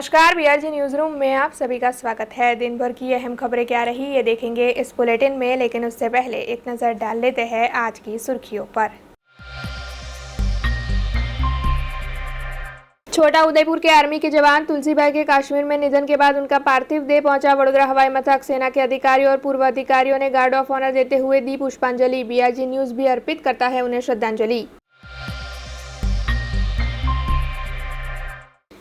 नमस्कार, BRG news room में आप सभी का स्वागत है। दिन भर की अहम खबरें क्या रही ये देखेंगे इस बुलेटिन में, लेकिन उससे पहले एक नज़र डाल लेते हैं आज की सुर्खियों पर। छोटा उदयपुर के आर्मी के जवान तुलसीभाई के कश्मीर में निधन के बाद उनका पार्थिव देह पहुंचा वडोदरा हवाई मथक। सेना के अधिकारियों और पूर्व अधिकारियों ने गार्ड ऑफ ऑनर देते हुए दी पुष्पांजलि। बीआरजी न्यूज़ भी अर्पित करता है उन्हें श्रद्धांजलि।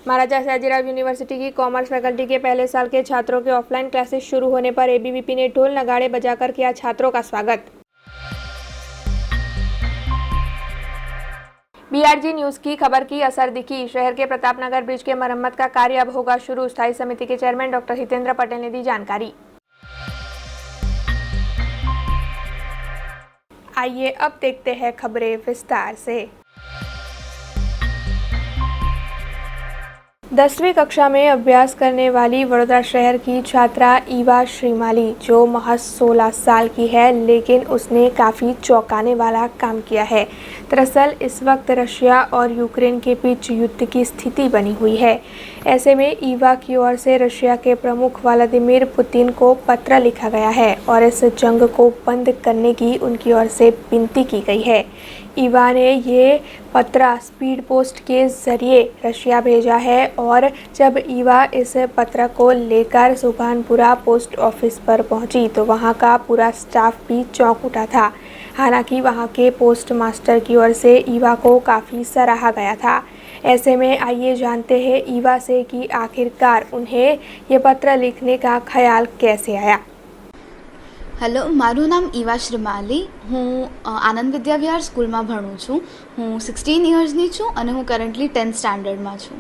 महाराजा सयाजीराव यूनिवर्सिटी की कॉमर्स फैकल्टी के पहले साल के छात्रों के ऑफलाइन क्लासेस शुरू होने पर एबीवीपी ने ढोल नगाड़े बजाकर किया छात्रों का स्वागत। बीआरजी न्यूज़ की खबर की असर दिखी। शहर के प्रतापनगर ब्रिज के मरम्मत का कार्य अब होगा शुरू। स्थायी समिति के चेयरमैन डॉक्टर हितेंद्र पटेल ने दी जानकारी। आइए अब देखते हैं खबरें विस्तार से। 10वीं कक्षा में अभ्यास करने वाली वडोदरा शहर की छात्रा ईवा श्रीमाली, जो महज 16 साल की है, लेकिन उसने काफ़ी चौंकाने वाला काम किया है। दरअसल इस वक्त रशिया और यूक्रेन के बीच युद्ध की स्थिति बनी हुई है। ऐसे में ईवा की ओर से रशिया के प्रमुख व्लादिमीर पुतिन को पत्र लिखा गया है और इस जंग को बंद करने की उनकी ओर से विनती की गई है। ईवा ने ये पत्र स्पीड पोस्ट के ज़रिए रशिया भेजा है और जब ईवा इस पत्र को लेकर सुभानपुरा पोस्ट ऑफिस पर पहुंची तो वहां का पूरा स्टाफ भी चौंक उठा था। हालांकि वहां के पोस्ट मास्टर की ओर से ईवा को काफ़ी सराहा गया था। ऐसे में आइए जानते हैं ईवा से कि आखिरकार उन्हें ये पत्र लिखने का ख्याल कैसे आया। हेलो, मारू नाम ईवा श्रीमाली। हूँ आनंद विद्या विहार स्कूल में भणुं छूं। हूँ 16 इयर्सनी छूं અને હું કરન્ટલી 10th સ્ટાન્ડર્ડમાં છું।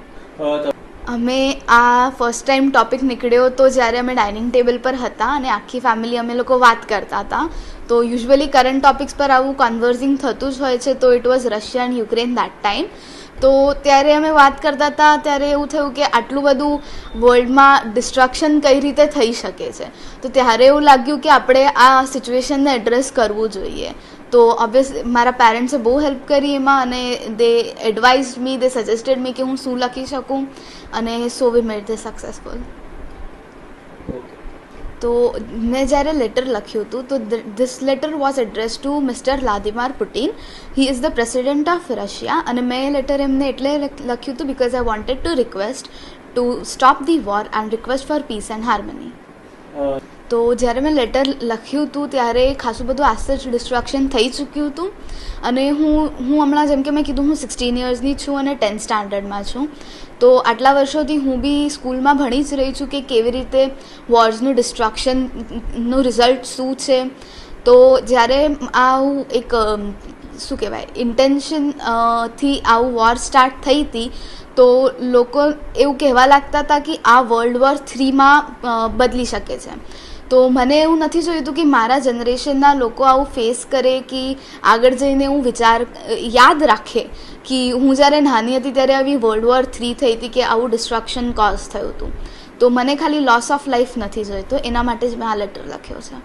અમે આ ફર્સ્ટ ટાઈમ ટોપિક નીકળ્યો તો જ્યારે અમે ડાઇનિંગ ટેબલ પર હતા અને આખી ફેમિલી અમે લોકો વાત કરતા હતા, તો યુઝ્યુઅલી કરંટ ટોપિક્સ પર આવું કન્વર્સિંગ થતું જ હોય છે। તો it was Russia and Ukraine that time. તો ત્યારે અમે વાત કરતા હતા ત્યારે એવું થયું કે આટલું બધું વર્લ્ડમાં ડિસ્ટ્રક્શન કઈ રીતે થઈ શકે છે। તો ત્યારે એવું લાગ્યું કે આપણે આ સિચ્યુએશનને એડ્રેસ કરવું જોઈએ। તો ઓબ્વિયસલી મારા પેરેન્ટ્સે બહુ હેલ્પ કરી એમાં અને દે એડવાઇઝ મી, દે સજેસ્ટેડ મી કે હું શું લખી શકું અને સો વી મેડ ધીસ સક્સેસફુલ। તો મેં જ્યારે લેટર લખ્યું હતું તો this letter was address to mister Vladimir Putin. He is the president of Russia અને મેં લેટર એમને એટલે લખ્યું હતું because I wanted to request to stop the war and request for peace and harmony. તો જ્યારે મેં લેટર લખ્યું હતું ત્યારે ખાસું બધું આસર ડિસ્ટ્રક્શન થઈ ચૂક્યું હતું અને હું હમણાં જેમ કે મેં કીધું હું 16 ઇયર્સની છું અને 10th સ્ટાન્ડર્ડમાં છું। તો આટલા વર્ષોથી હું બી સ્કૂલમાં ભણી જ રહી છું કે કેવી રીતે વોર્સનું ડિસ્ટ્રક્શનનું રિઝલ્ટ શું છે। તો જ્યારે આવું એક શું કહેવાય ઇન્ટેન્શનથી આવું વોર સ્ટાર્ટ થઈ હતી તો લોકો એવું કહેવા લાગતા હતા કે આ વર્લ્ડ વોર 3માં બદલી શકે છે। તો મને એવું નથી જોઈતું કે મારા જનરેશનના લોકો આવું ફેસ કરે કે આગળ જઈને હું યાદ રાખે કે હું જ્યારે નાની હતી ત્યારે આવી વર્લ્ડ વોર 3 થઈ હતી કે આવું ડિસ્ટ્રક્શન કોઝ થયું હતું। તો મને ખાલી લોસ ઓફ લાઈફ નથી જોઈતો, એના માટે જ મેં આ લેટર લખ્યો છે।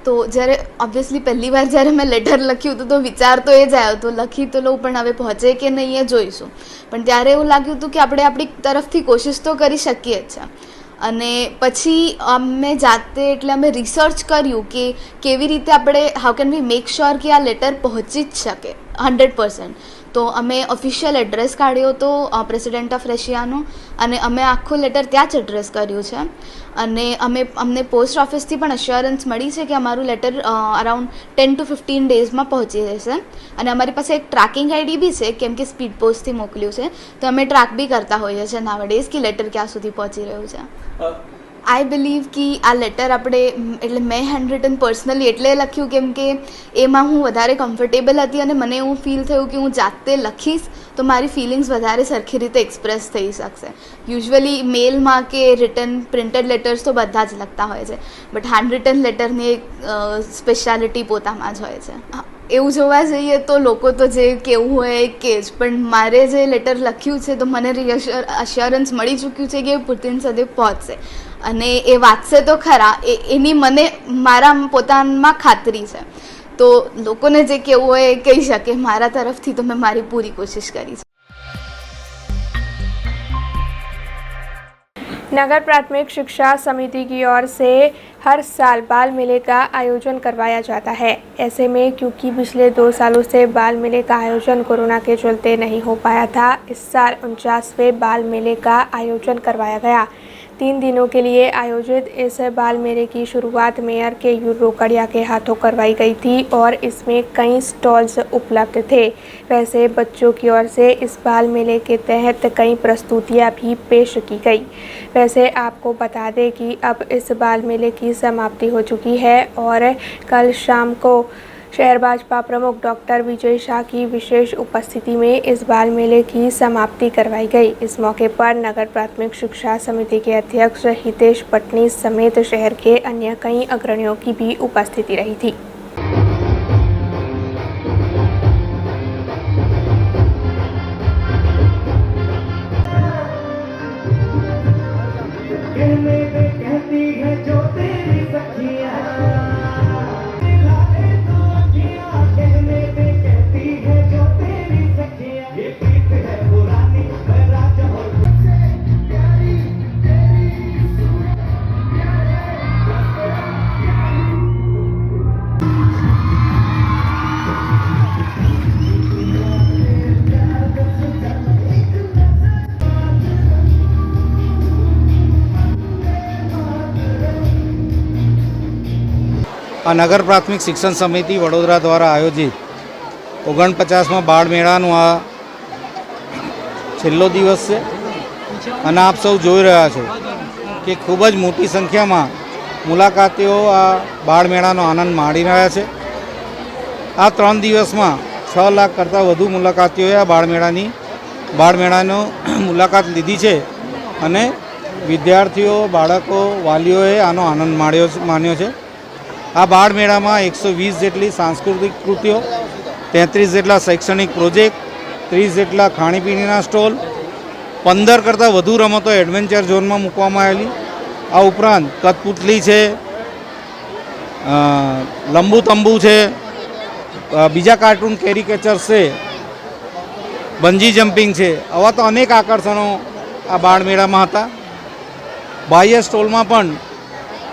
તો જ્યારે ઓબ્વિયસલી પહેલી વાર જ્યારે મેં લેટર લખ્યું હતું તો વિચાર તો એ જ આવ્યો હતો લખી તો લઉં પણ હવે પહોંચે કે નહીં એ જોઈશું। પણ ત્યારે એવું લાગ્યું હતું કે આપણે આપણી તરફથી કોશિશ તો કરી શકીએ જ છે। અને પછી અમે જાતે એટલે અમે રિસર્ચ કર્યું કે કેવી રીતે આપણે how can we make sure કે આ લેટર પહોંચી જ શકે 100%। તો અમે ઓફિશિયલ એડ્રેસ કાઢ્યો હતો પ્રેસિડેન્ટ ઓફ રશિયાનો અને અમે આખું લેટર ત્યાં જ એડ્રેસ કર્યું છે અને અમને પોસ્ટ ઓફિસથી પણ અશ્યોરન્સ મળી છે કે અમારું લેટર અરાઉન્ડ 10 to 15 ડેઝમાં પહોંચી જશે અને અમારી પાસે એક ટ્રેકિંગ આઈડી બી છે કેમ કે સ્પીડ પોસ્ટથી મોકલ્યું છે તો અમે ટ્રેક બી કરતા હોઈએ છીએ નાવડેઝ કે લેટર ક્યાં સુધી પહોંચી રહ્યું છે। આઈ બિલીવ કે આ લેટર આપણે એટલે મેં હેન્ડ રિટન પર્સનલી એટલે લખ્યું કેમ કે એમાં હું વધારે કમ્ફર્ટેબલ હતી અને મને એવું ફીલ થયું કે હું જાતે લખીશ તો મારી ફિલિંગ્સ વધારે સરખી રીતે એક્સપ્રેસ થઈ શકશે। યુઝ્યુઅલી મેલમાં કે રિટન પ્રિન્ટેડ લેટર્સ તો બધા જ લખતા હોય છે બટ હેન્ડ રિટન લેટરની એક સ્પેશિયાલિટી પોતામાં જ હોય છે। એવું જોવા જઈએ તો લોકો તો જે કેવું હોય એ કે જ પણ મારે જે લેટર લખ્યું છે તો મને અશ્યોરન્સ મળી ચૂક્યું છે કે પુતિન સુધી પહોંચશે અને એ વાંચશે તો ખરા એની મને મારા પોતામાં ખાતરી છે। તો લોકોને જે કેવું હોય એ કહી શકે, મારા તરફથી તો મેં મારી પૂરી કોશિશ કરી છે। नगर प्राथमिक शिक्षा समिति की ओर से हर साल बाल मेले का आयोजन करवाया जाता है। ऐसे में क्योंकि पिछले 2 सालों से बाल मेले का आयोजन कोरोना के चलते नहीं हो पाया था, इस साल 49वें बाल मेले का आयोजन करवाया गया। 3 दिनों के लिए आयोजित इस बाल मेले की शुरुआत मेयर केयूर रोकड़िया के हाथों करवाई गई थी और इसमें कई स्टॉल्स उपलब्ध थे। वैसे बच्चों की ओर से इस बाल मेले के तहत कई प्रस्तुतियां भी पेश की गई। वैसे आपको बता दें कि अब इस बाल मेले की समाप्ति हो चुकी है और कल शाम को शहर भाजपा प्रमुख डॉक्टर विजय शाह की विशेष उपस्थिति में इस बाल मेले की समाप्ति करवाई गई। इस मौके पर नगर प्राथमिक शिक्षा समिति के अध्यक्ष हितेश पटनी समेत शहर के अन्य कई अग्रणियों की भी उपस्थिति रही थी। આ નગર પ્રાથમિક શિક્ષણ સમિતિ વડોદરા દ્વારા આયોજિત 49મા બાળ મેળાનો આ છેલ્લો દિવસ છે અને આપ સૌ જોઈ રહ્યા છો કે ખૂબ જ મોટી સંખ્યામાં મુલાકાતીઓ આ બાળ મેળાનો આનંદ માણી રહ્યા છે। આ 3 દિવસમાં 6 લાખ કરતાં વધુ મુલાકાતીઓએ આ બાળ મેળાનો મુલાકાત લીધી છે અને વિદ્યાર્થીઓ, બાળકો, વાલીઓએ આનો આનંદ માણ્યો છે। આ બાળ મેળામાં 120 જેટલી સાંસ્કૃતિક કૃતિઓ, 33 જેટલા શૈક્ષણિક પ્રોજેક્ટ, 30 જેટલા ખાણીપીણીના સ્ટોલ, 15 કરતાં વધુ રમતો એડવેન્ચર ઝોનમાં મૂકવામાં આવેલી। આ ઉપરાંત કઠપુતલી છે, લંબુ તંબુ છે, બીજા કાર્ટૂન કેરિકેચર્સ છે, બંજી જમ્પિંગ છે, આવા તો અનેક આકર્ષણો આ બાળ મેળામાં હતા। બાહ્ય સ્ટોલમાં પણ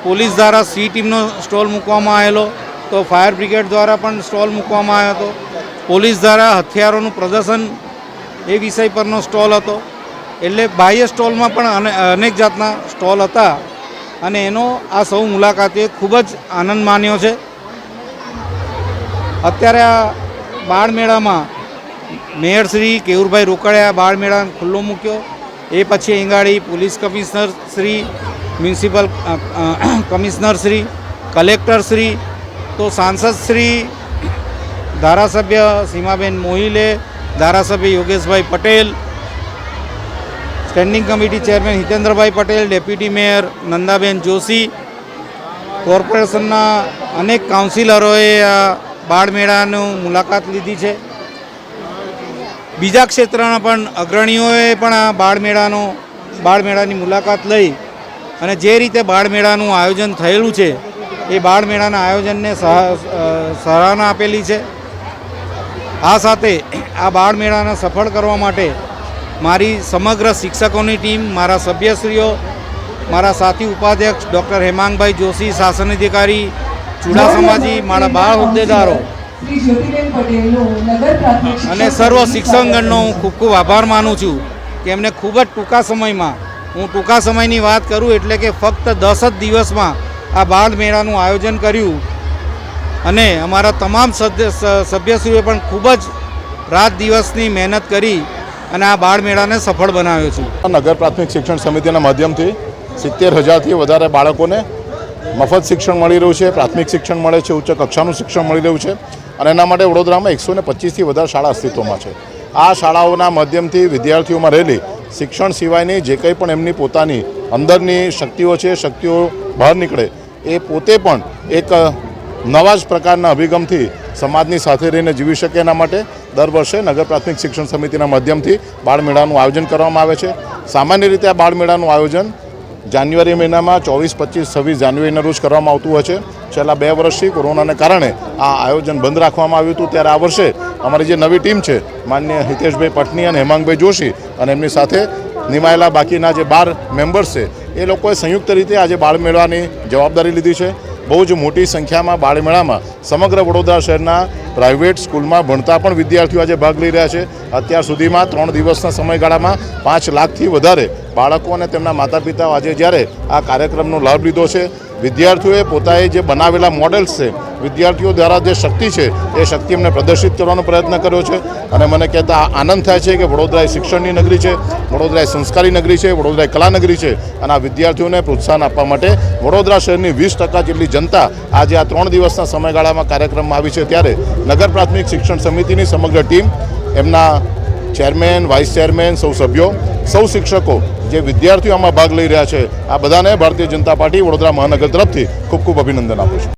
પોલીસ દ્વારા સી ટીમનો સ્ટોલ મૂકવામાં આવેલો, તો ફાયર બ્રિગેડ દ્વારા પણ સ્ટોલ મૂકવામાં આવ્યો હતો। પોલીસ દ્વારા હથિયારોનું પ્રદર્શન એ વિષય પરનો સ્ટોલ હતો। એટલે બાહ્ય સ્ટોલમાં પણ અનેક જાતના સ્ટોલ હતા અને એનો આ સૌ મુલાકાતીઓએ ખૂબ જ આનંદ માન્યો છે। અત્યારે આ બાળ મેળામાં મેયર શ્રી કેયુરભાઈ રોકડિયા બાળ મેળા ખુલ્લો મૂક્યો, એ પછી અહીંગાડી police commissioner Shri, municipal commissioner Shri, collector Shri, तो सांसद श्री, धारासभ्य सीमाबेन मोहिले, धारासभ्य Yogesh bhai Patel, standing committee chairman Hitendra bhai Patel, deputy mayor Nandaben Joshi, कॉर्पोरेशनना अनेक काउंसिलरोए आ बाळ मेळानो मुलाकात लीधी छे। बीजा क्षेत्रना पण अग्रणीओए पण आ बाळ मेळानी मुलाकात लई અને જે રીતે બાળ મેળાનું આયોજન થયેલું છે એ બાળ મેળાના આયોજનને સરાહના આપેલી છે। આ સાથે આ બાળ મેળાને સફળ કરવા માટે મારી સમગ્ર શિક્ષકોની ટીમ, મારા સભ્યશ્રીઓ, મારા સાથી ઉપાધ્યક્ષ ડૉક્ટર હેમાંગભાઈ જોશી, શાસન અધિકારી, ચુડાસમાજી, મારા બાળ હોદ્દેદારો અને સર્વ શિક્ષકગણનો હું ખૂબ ખૂબ આભાર માનું છું કે એમને ખૂબ જ ટૂંકા સમયમાં, હું ટૂંકા સમયની વાત કરું એટલે કે ફક્ત 10 જ દિવસમાં આ બાળ મેળાનું આયોજન કર્યું અને અમારા તમામ સભ્યશ્રીઓએ પણ ખૂબ જ રાત દિવસની મહેનત કરી અને આ બાળ મેળાને સફળ બનાવ્યો છે। નગર પ્રાથમિક શિક્ષણ સમિતિના માધ્યમથી 70,000થી વધારે બાળકોને મફત શિક્ષણ મળી રહ્યું છે, પ્રાથમિક શિક્ષણ મળે છે, ઉચ્ચ કક્ષાનું શિક્ષણ મળી રહ્યું છે અને એના માટે વડોદરામાં 125થી વધારે શાળા અસ્તિત્વમાં છે। આ શાળાઓના માધ્યમથી વિદ્યાર્થીઓમાં રહેલી શિક્ષણ સિવાયની જે કંઈ પણ એમની પોતાની અંદરની શક્તિઓ છે, શક્તિઓ બહાર નીકળે એ પોતે પણ એક નવા જ પ્રકારના અભિગમથી સમાજની સાથે રહીને જીવી શકે એના માટે દર વર્ષે નગર પ્રાથમિક શિક્ષણ સમિતિના માધ્યમથી બાળ મેળાનું આયોજન કરવામાં આવે છે। સામાન્ય રીતે આ બાળ મેળાનું આયોજન જાન્યુઆરી મહિનામાં 24, 25, 26 જાન્યુઆરીના રોજ કરવામાં આવતું હોય છે। છેલ્લા 2 વર્ષથી કોરોનાને કારણે આ આયોજન બંધ રાખવામાં આવ્યું હતું, ત્યારે આ વર્ષે અમારી જે નવી ટીમ છે માનનીય હિતેશભાઈ પટની અને હેમાંગભાઈ જોશી અને એમની સાથે નિમાયેલા બાકીના જે 12 મેમ્બર્સ છે એ લોકોએ સંયુક્ત રીતે આજે બાળમેળાની જવાબદારી લીધી છે। બહુ જ મોટી સંખ્યામાં બાળમેળામાં સમગ્ર વડોદરા શહેરના પ્રાઇવેટ સ્કૂલમાં ભણતા પણ વિદ્યાર્થીઓ આજે ભાગ લઈ રહ્યા છે। અત્યાર સુધીમાં 3 દિવસના સમયગાળામાં 5 લાખથી વધારે બાળકો અને તેમના માતા પિતાઓ આજે જ્યારે આ કાર્યક્રમનો લાભ લીધો છે। વિદ્યાર્થીઓએ પોતાએ જે બનાવેલા મોડેલ્સ છે, વિદ્યાર્થીઓ દ્વારા જે શક્તિ છે એ શક્તિ એમને પ્રદર્શિત કરવાનો પ્રયત્ન કર્યો છે। અને મને કહેતા આનંદ થાય છે કે વડોદરા એ શિક્ષણની નગરી છે, વડોદરા એ સંસ્કારી નગરી છે, વડોદરા એ કલા નગરી છે। અને આ વિદ્યાર્થીઓને પ્રોત્સાહન આપવા માટે વડોદરા શહેરની 20% જેટલી જનતા આજે આ 3 દિવસના સમયગાળામાં કાર્યક્રમમાં આવી છે। ત્યારે નગર પ્રાથમિક શિક્ષણ સમિતિની સમગ્ર ટીમ, એમના ચેરમેન, વાઇસ ચેરમેન, સૌ સભ્યો, સૌ શિક્ષકો, જે વિદ્યાર્થીઓ આમાં ભાગ લઈ રહ્યા છે, આ બધાને ભારતીય જનતા પાર્ટી વડોદરા મહાનગર તરફથી ખૂબ ખૂબ અભિનંદન આપું છું।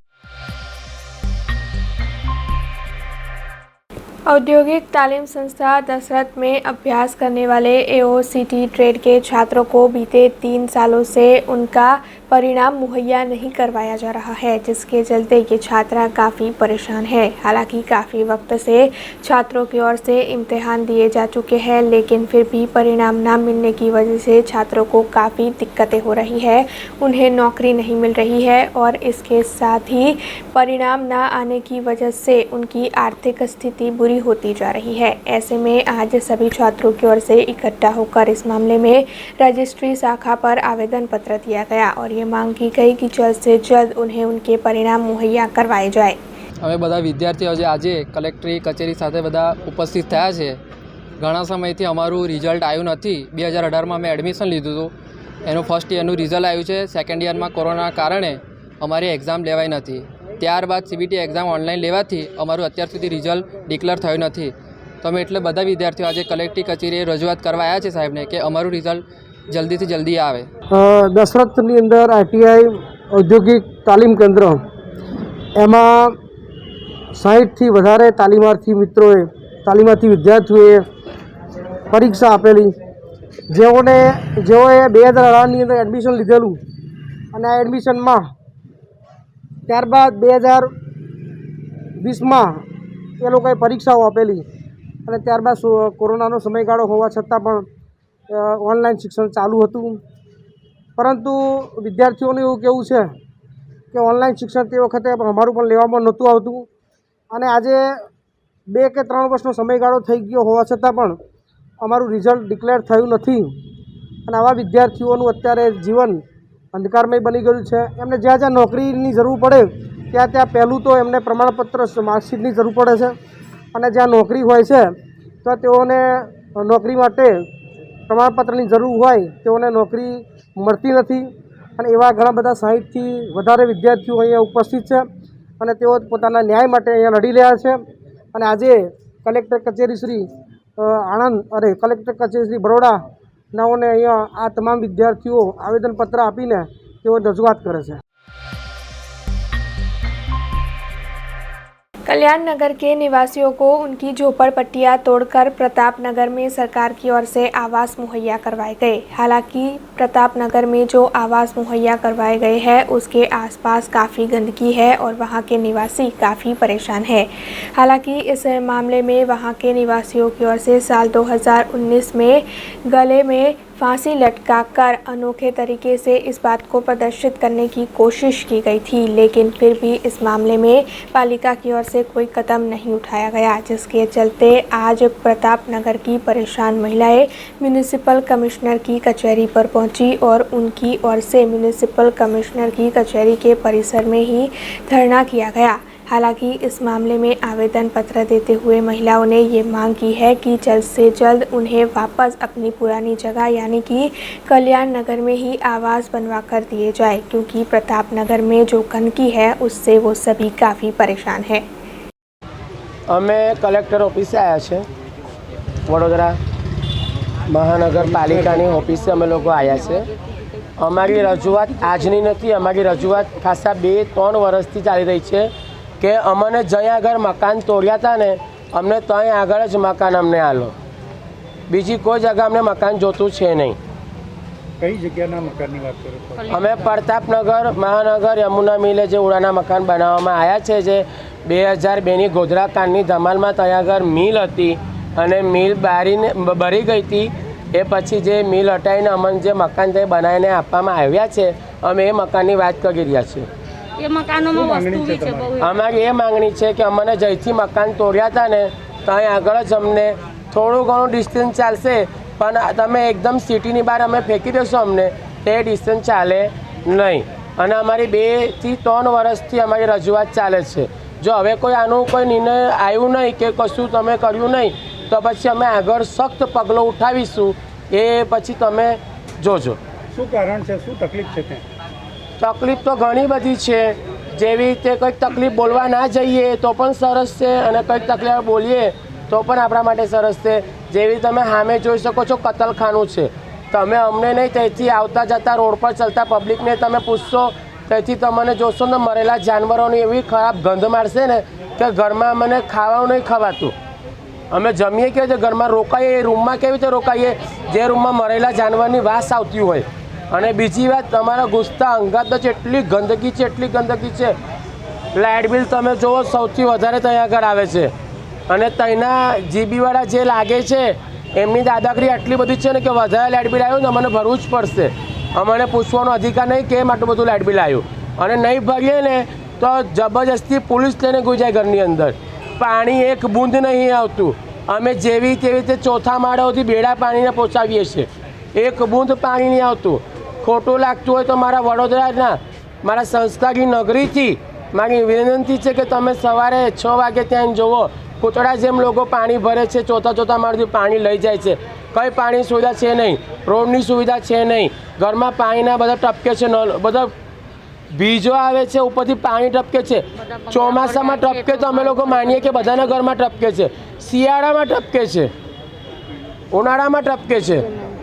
औद्योगिक तालीम संस्था दशरथ में अभ्यास करने वाले एओसीटी ट्रेड के छात्रों को बीते 3 सालों से उनका परिणाम मुहैया नहीं करवाया जा रहा है, जिसके चलते ये छात्रा काफ़ी परेशान है। हालांकि काफ़ी वक्त से छात्रों की ओर से इम्तिहान दिए जा चुके हैं, लेकिन फिर भी परिणाम ना मिलने की वजह से छात्रों को काफ़ी दिक्कतें हो रही है। उन्हें नौकरी नहीं मिल रही है और इसके साथ ही परिणाम ना आने की वजह से उनकी आर्थिक स्थिति बुरी होती जा रही है। ऐसे में आज सभी छात्रों की ओर से इकट्ठा होकर इस मामले में रजिस्ट्री शाखा पर आवेदन पत्र दिया गया और ये मांग की गई कि जल्द से जल्द उन्हें उनके परिणाम मुहैया करवाए जाए। અમે બધા વિદ્યાર્થીઓ આજે કલેક્ટરી કચેરી સાથે બધા ઉપસ્થિત થયા છે। ઘણા સમયથી અમારું રિઝલ્ટ આવ્યું નથી। 2018માં મેં એડમિશન લીધું હતું, એનું ફર્સ્ટ યરનું રિઝલ્ટ આવ્યું છે। સેકન્ડ યરમાં કોરોના કારણે અમારી એક્ઝામ લેવાઈ નથી। ત્યારબાદ સીબીટી એક્ઝામ ઓનલાઈન લેવાથી અમારું અત્યાર સુધી રિઝલ્ટ ડિક્લેર થયું નથી। તો અમે એટલે બધા વિદ્યાર્થીઓ આજે કલેક્ટરી કચેરીએ રજૂઆત કરવા આવ્યા છે સાહેબને કે અમારું રિઝલ્ટ જલ્દીથી જલ્દી આવે। દશરથની અંદર આઈટીઆઈ ઔદ્યોગિક તાલીમ કેન્દ્ર, એમાં 60થી વધારે તાલીમાર્થી મિત્રોએ, તાલીમાર્થી વિદ્યાર્થીઓએ પરીક્ષા આપેલી। જેઓએ 2018ની અંદર એડમિશન લીધેલું અને આ એડમિશનમાં ત્યારબાદ 2020માં એ લોકોએ પરીક્ષાઓ આપેલી અને ત્યારબાદ કોરોનાનો સમયગાળો હોવા છતાં પણ ઓનલાઈન શિક્ષણ ચાલુ હતું। પરંતુ વિદ્યાર્થીઓનું એવું કહેવું છે કે ઓનલાઈન શિક્ષણ તે વખતે અમારું પણ લેવામાં નહોતું આવતું અને આજે 2 કે 3 વર્ષનો સમયગાળો થઈ ગયો હોવા છતાં પણ અમારું રિઝલ્ટ ડિક્લેર થયું નથી અને આવા વિદ્યાર્થીઓનું અત્યારે જીવન અંધકારમય બની ગયું છે। એમને જ્યાં જ્યાં નોકરીની જરૂર પડે ત્યાં પહેલું તો એમને પ્રમાણપત્ર, માર્કશીટની જરૂર પડે છે અને જ્યાં નોકરી હોય છે તો તેઓને નોકરી માટે પ્રમાણપત્રની જરૂર હોય તેઓને નોકરી મળતી નથી અને એવા ઘણા બધા 60થી વધારે વિદ્યાર્થીઓ અહીંયા ઉપસ્થિત છે અને તેઓ પોતાના ન્યાય માટે અહીંયા લડી રહ્યા છે। અને આજે કલેક્ટર કચેરી શ્રી કલેક્ટર કચેરી શ્રી બરોડાનાઓને અહીંયા આ તમામ વિદ્યાર્થીઓ આવેદનપત્ર આપીને તેઓ રજૂઆત કરે છે। कल्याण नगर के निवासियों को उनकी झोपड़पट्टियां तोड़कर प्रताप नगर में सरकार की ओर से आवास मुहैया करवाए गए। हालांकि प्रताप नगर में जो आवास मुहैया करवाए गए हैं उसके आसपास काफ़ी गंदगी है और वहां के निवासी काफ़ी परेशान है। हालांकि इस मामले में वहां के निवासियों की ओर से साल 2019 में गले में फांसी लटकाकर अनोखे तरीके से इस बात को प्रदर्शित करने की कोशिश की गई थी, लेकिन फिर भी इस मामले में पालिका की ओर से कोई कदम नहीं उठाया गया, जिसके चलते आज प्रताप नगर की परेशान महिलाएं म्यूनिसिपल कमिश्नर की कचहरी पर पहुंची और उनकी ओर से म्यूनिसिपल कमिश्नर की कचहरी के परिसर में ही धरना किया गया। हालांकि इस मामले में आवेदन पत्र देते हुए महिलाओं ने ये मांग की है कि जल्द से जल्द उन्हें वापस अपनी पुरानी जगह यानी कि कल्याण नगर में ही आवास बनवा कर दिए जाए, क्योंकि प्रताप नगर में जो गंदगी है उससे वो सभी काफ़ी परेशान है। અમે કલેક્ટર ઓફિસે આવ્યા છે, વડોદરા મહાનગરપાલિકાની ઓફિસે અમે લોકો આવ્યા છે। અમારી રજૂઆત આજની નથી, અમારી રજૂઆત ખાસા 2-3 વર્ષથી ચાલી રહી છે કે અમને જ્યાં આગળ મકાન તોડ્યા હતા ને અમને ત્યાં આગળ જ મકાન અમને આલો, બીજી કોઈ જગ્યા અમને મકાન જોતું છે નહીં। કઈ જગ્યાના મકાનની વાત કરો છો? અમે પ્રતાપનગર મહાનગર યમુના મિલે જે ઉડાના મકાન બનાવવામાં આવ્યા છે, જે 2002ની ગોધરા કાંડની ધમાલમાં ત્યાં આગળ મિલ હતી અને મિલ બળી ગઈ હતી, એ પછી જે મિલ હટાવીને અમને જે મકાન જે બનાવીને આપવામાં આવ્યા છે અમે એ મકાનની વાત કરી રહ્યા છીએ. એ મકાનોમાં વસ્તુ બી છે બહુ. અમારી એ માંગણી છે કે અમને જઈથી મકાન તોડ્યા હતા ને ત્યાં આગળ જ અમને થોડું ઘણું ડિસ્ટન્સ ચાલશે, પણ તમે એકદમ સિટીની બહાર અમે ફેંકી દેશો અમને તે ડિસ્ટન્સ ચાલે નહીં. અને અમારી 2 થી 3 વર્ષથી અમારી રજૂઆત ચાલે છે. જો હવે કોઈ આનું કોઈ નિર્ણય આવ્યું નહીં કે કશું તમે કર્યું નહીં તો પછી અમે આગળ સખ્ત પગલું ઉઠાવીશું. એ પછી તમે જોજો. શું કારણ છે, શું તકલીફ છે ત્યાં? તકલીફ તો ઘણી બધી છે. જેવી રીતે કંઈક તકલીફ બોલવા ના જઈએ તો પણ સરસ છે, અને કંઈક તકલીફ બોલીએ તો પણ આપણા માટે સરસ છે. જેવી તમે સામે જોઈ શકો છો કતલખાનું છે. તમે અમને નહીં ત્યાંથી આવતા જતા રોડ પર ચાલતા પબ્લિકને તમે પૂછશો ત્યાંથી તમને જોશો ને મરેલા જાનવરોની એવી ખરાબ ગંધ મારશે ને કે ઘરમાં અમને ખાવાનું નહીં ખવાતું. અમે જમીએ કેવી રીતે ઘરમાં રોકાઈએ, એ રૂમમાં કેવી રીતે રોકાઈએ જે રૂમમાં મરેલા જાનવરની વાસ આવતી હોય. અને બીજી વાત, તમારા ગુસ્તા અંગાત જ એટલી ગંદકી છે. લાઇટ બિલ તમે જુઓ સૌથી વધારે ત્યાં આગળ આવે છે. અને ત્યાંના જીબીવાળા જે લાગે છે એમની દાદાગીરી આટલી બધી છે ને કે વધારે લાઇટ બિલ આવ્યું ને અમને ભરવું જ પડશે. અમને પૂછવાનો અધિકાર નહીં કેમ આટલું બધું લાઇટ બિલ આવ્યું, અને નહીં ભરીએ ને તો જબરજસ્તી પોલીસ લઈને ઘૂસી જાય ઘરની અંદર. પાણી એક બૂંદ નહીં આવતું. અમે જેવી તેવી રીતે ચોથા માળા સુધી બેડા પાણીને પહોંચાડીએ છીએ, એક બૂંદ પાણી નહીં આવતું. ખોટું લાગતું હોય તો મારા વડોદરાના મારા સંસ્કારી નગરીથી મારી વિનંતી છે કે તમે સવારે 6 વાગે ત્યાં જુઓ. કૂતરા જેમ લોકો પાણી ભરે છે, ચોથા માળથી પાણી લઈ જાય છે. કંઈ પાણી સુવિધા છે નહીં, રોડની સુવિધા છે નહીં. ઘરમાં પાણીના બધા ટપકે છે, બધા બીજો આવે છે ઉપરથી પાણી ટપકે છે. ચોમાસામાં ટપકે તો અમે લોકો માનીએ કે બધાના ઘરમાં ટપકે છે, શિયાળામાં ટપકે છે, ઉનાળામાં ટપકે છે.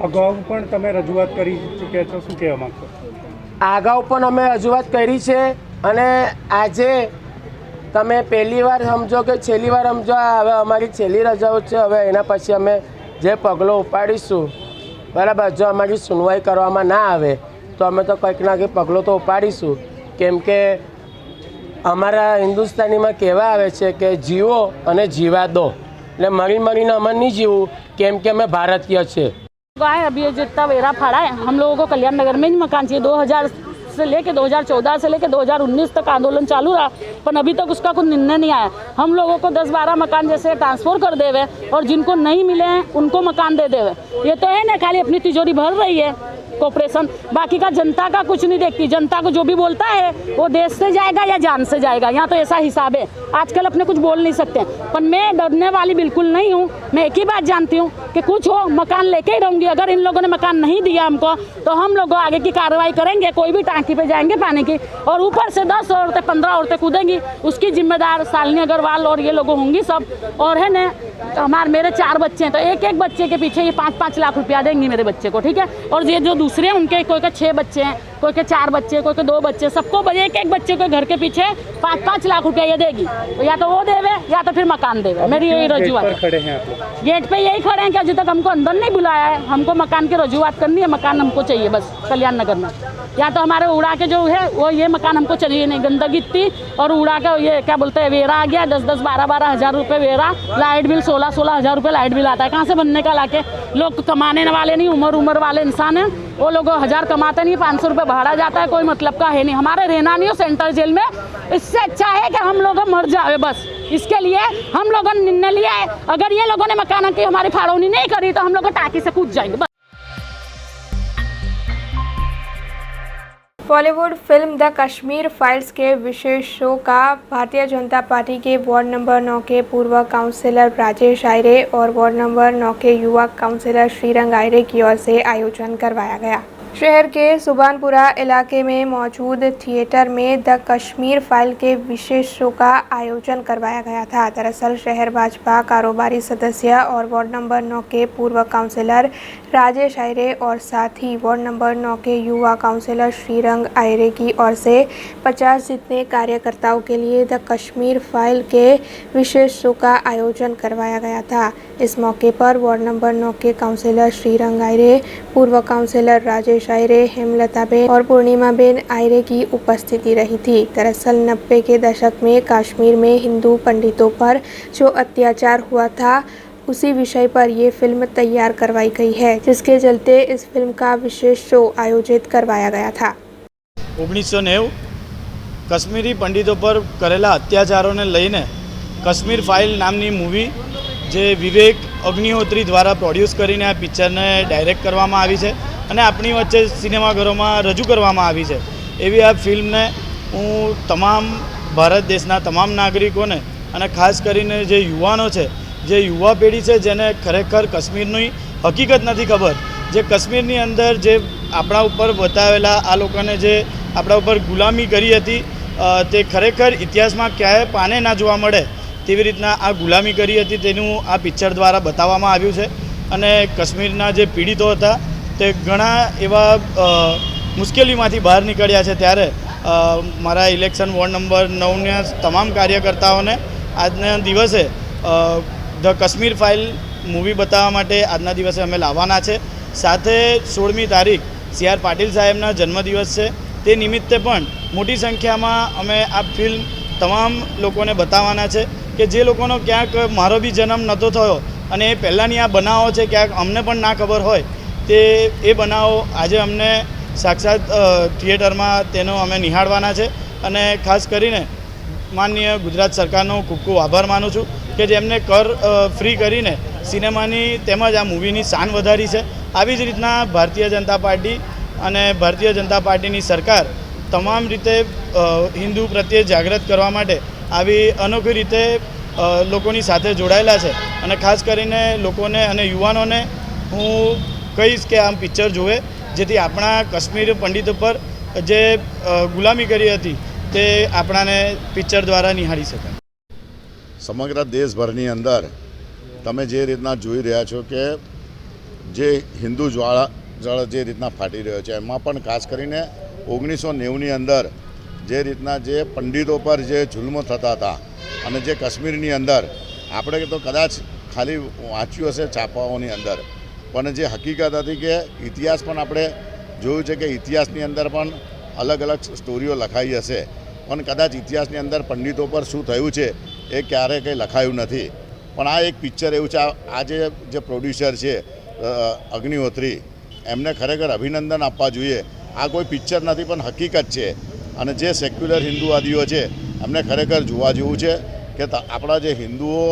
અગાઉ પણ તમે રજૂઆત કરી ચૂક્યા છો, શું કહેવા માંગશો? અગાઉ પણ અમે રજૂઆત કરી છે, અને આજે તમે પહેલી વાર સમજો કે છેલ્લી વાર સમજો. હવે અમારી છેલ્લી રજાઓ છે. હવે એના પછી અમે જે પગલો ઉપાડીશું, બરાબર, જો અમારી સુનવાઈ કરવામાં ના આવે તો અમે તો કંઈક ના કંઈક પગલો તો ઉપાડીશું. કેમ કે અમારા હિન્દુસ્તાનીમાં કહેવા આવે છે કે જીવો અને જીવા દો. એટલે મરીને અમર નહીં જીવવું, કેમ કે અમે ભારતીય છે. अभी ये जितना वेरा फाड़ा है, हम लोगों को कल्याण नगर में ही मकान चाहिए. 2000 से लेके 2014 से लेके 2019 तक आंदोलन चालू रहा, पर अभी तक उसका कोई निर्णय नहीं आया. हम लोगों को 10-12 मकान जैसे ट्रांसफर कर देवे और जिनको नहीं मिले हैं उनको मकान दे देवे. ये तो है ना, खाली अपनी तिजोरी भर रही है कॉर्पोरेशन, बाकी का जनता का कुछ नहीं देखती. जनता को जो भी बोलता है वो देश से जाएगा या जान से जाएगा. यहाँ तो ऐसा हिसाब है. आजकल अपने कुछ बोल नहीं सकते, पर मैं डरने वाली बिल्कुल नहीं हूँ. मैं एक ही बात जानती हूँ कि कुछ हो मकान लेके ही रहूँगी. अगर इन लोगों ने मकान नहीं दिया हमको तो हम लोग आगे की कार्रवाई करेंगे. कोई भी टांकी पे जाएंगे पानी की, और ऊपर से 10 औरतें 15 औरतें कूदेंगी. उसकी जिम्मेदार शालिनी अग्रवाल और ये लोग होंगी सब. और है ना, मेरे 4 बच्चे हैं, तो एक बच्चे के पीछे ये 5-5 लाख रुपया देंगी मेरे बच्चे को, ठीक है. और ये जो दूसरे हैं उनके कोई के 6 बच्चे हैं, कोई के 4 बच्चे, कोई के 2 बच्चे, सबको एक बच्चे को घर के पीछे 5-5 लाख रुपया ये देगी. तो या तो वो देवे या तो फिर मकान देवे. मेरी यही रजूआत खड़े हैं आप लोग? गेट पे यही खड़े हैं कि अभी तक हमको अंदर नहीं बुलाया है. हमको मकान की रजूआत करनी है, मकान हमको चाहिए बस कल्याण नगर में. या तो हमारे उड़ा के जो है वो ये मकान हमको चाहिए नहीं. गंदगी इतनी, और उड़ा के ये क्या बोलते हैं वेरा आ गया, 10-10, 12-12 हज़ार रुपये वेरा. लाइट बिल 16-16 हज़ार रुपये लाइट बिल आता है. कहाँ से बनने का लाके? लोग कमाने वाले नहीं, उम्र वाले इंसान हैं. वो लोग 1000 कमाते नहीं, 500 रुपये भाड़ा जाता है, कोई मतलब का है नहीं. हमारे रहना नहीं हो सेंट्रल जेल में. इससे अच्छा है कि हम लोग मर जाए बस. इसके लिए हम लोगों ने निर्णय लिया है, अगर ये लोगों ने मकान की हमारी फाड़ौनी नहीं करी तो हम लोग टाँकी से कूद जाएंगे बस. Bollywood film the Kashmir files के विशेष शो का भारतीय जनता पार्टी के वार्ड नंबर 9 के पूर्व काउंसिलर राजेश आयरे और वार्ड नंबर 9 के युवा काउंसिलर श्रीरंग आयरे की ओर से आयोजन करवाया गया. शहर के सुबानपुरा इलाके में मौजूद थिएटर में द कश्मीर फाइल के विशेष शो का आयोजन करवाया गया था. दरअसल शहर भाजपा कारोबारी सदस्य और वार्ड नंबर 9 के पूर्व काउंसिलर राजेश आयरे और साथ ही वार्ड नंबर 9 के युवा काउंसिलर श्रीरंग आयरे की ओर से 50 जितने कार्यकर्ताओं के लिए द कश्मीर फाइल के विशेष शो का आयोजन करवाया गया था. इस मौके पर वार्ड नंबर 9 के काउंसिलर श्रीरंग आयरे, पूर्व काउंसिलर राजेश आयरे, हेमलताबेन और पूर्णिमाबेन आयरे की उपस्थिति रही थी. दरअसल 90 के दशक में कश्मीर में हिंदू पंडितों पर जो अत्याचार हुआ था उसी विषय पर ये फिल्म तैयार करवाई गई है, जिसके चलते इस फिल्म का विशेष शो आयोजित करवाया गया था। 1990 कश्मीरी पंडितों पर करेला अत्याचारों ने लईने कश्मीर फाइल नामनी मूवी जे विवेक अग्निहोत्री द्वारा प्रोड्यूस करीने आ पिक्चर ने डायरेक्ट करवामां आवी छे अने आपणी वच्चे सिनेमाघरों में रजू करवामां आवी छे। एवी आ फिल्म ने हूँ तमाम भारत देशना तमाम नागरिकों ने अने खास करीने जे युवानो छे, जे युवा पेढ़ी है जेने खरेखर कश्मीरनी हकीकत नहीं खबर, जे कश्मीरनी अंदर जे आपणा उपर बतावेला आ लोकोने जे आपणा उपर गुलामी करी हती ते खरेखर इतिहास में क्यांय पाने ना जोवा मळे तेवी रीतना आ गुलामी करी हती तेनुं आ पिक्चर द्वारा बताववामां आव्युं छे। अने कश्मीरना जे पीड़ितो हता ते घणा एवा मुश्केलीमांथी बहार निकळ्या छे त्यारे मारा इलेक्शन वोर्ड नंबर 9 तमाम कार्यकर्ताओने आजना दिवसे द कश्मीर फाइल मूवी बतावा माटे आजना दिवसे अमे लाववाना छे। साथे 16मी तारीख CR पाटील साहेबना जन्मदिवस छे ते निमित्ते पण मोटी संख्यामां अमे आ फिल्म तमाम लोकोने बताववाना छे कि जे लोकोनो क्यांक मारो बी जन्म नहोतो थयो अने ए पहेलानी आ बनावो छे क्यांक अमने पण ना खबर होय ते ए बनावो आजे अमने साक्षात थिएटर में तेनो अमे निहाळवाना छे। अने खास करीने माननीय गुजरात सरकारनो खूब खूब आभार मानु छूँ कि जेमने कर फ्री करीने सिनेमानी तेमज आ मूवीनी शान वधारी छे। आवी ज रीतना भारतीय जनता पार्टी अने भारतीय जनता पार्टीनी सरकार तमाम रीते हिंदू प्रत्ये जागृत करवा माटे आवी अनोखी रीते लोकोनी साथे जोड़ायेला छे। अने खास करीने लोकोने अने युवानोने हूँ कहीश कि आम पिक्चर जोवे जेथी आपणा कश्मीर पंडितो पर जे गुलामी करी हती ते आपणाने पिक्चर द्वारा निहाળી शकाय। समग्र देशभरनी अंदर तमे जे रीतना जोई रह्या छो के जे हिंदू ज्वाळा जे रीतना फाटी रह्यो छे एमां पण खास करीने 1990 अंदर जे रीतना जे पंडितों पर जे जुल्म थता था अने जे कश्मीरनी अंदर आपणे तो कदाच खाली वाँच्युं हशे छापाओनी अंदर पण जे हकीकत हती के इतिहास पण आपणे जोयुं छे के इतिहासनी अंदर पण अलग अलग स्टोरीओ लखाई हशे पण कदाच इतिहासनी अंदर पंडितों पर शुं थयुं छे ए क्यारे कंई लखायुं नथी। पण आ एक पिक्चर एवुं छे आज जे प्रोड्यूसर छे अग्निहोत्री एमने खरेखर अभिनंदन आपवा जोईए। आ कोई पिक्चर नहीं पण हकीकत है अने जे सेक्युलर हिंदुवादीओ छे एमने खरेखर जोवा जेवुं छे के आपणा जे हिंदुओ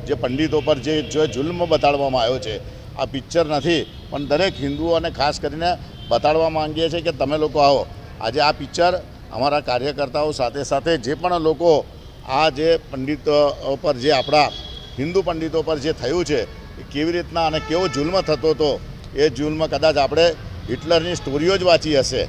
जे पंडितों पर जे जुल्म बताडवामां आव्यो छे आ पिक्चर नहीं पण दरेक हिंदुओने खास करीने बताडवा मांगीए छे कि तमे लोको आओ आज आ पिक्चर अमारा कार्यकर्ताओ साथे साथे जे पण लोको आ जे पंडितों पर जे आपणा हिंदू पंडितों पर जे थयुं छे केवी रीतना अने केवो जुल्म थतो तो ए जुल्म कदाच आपणे हिटलरनी स्टोरीओ ज वाँची हशे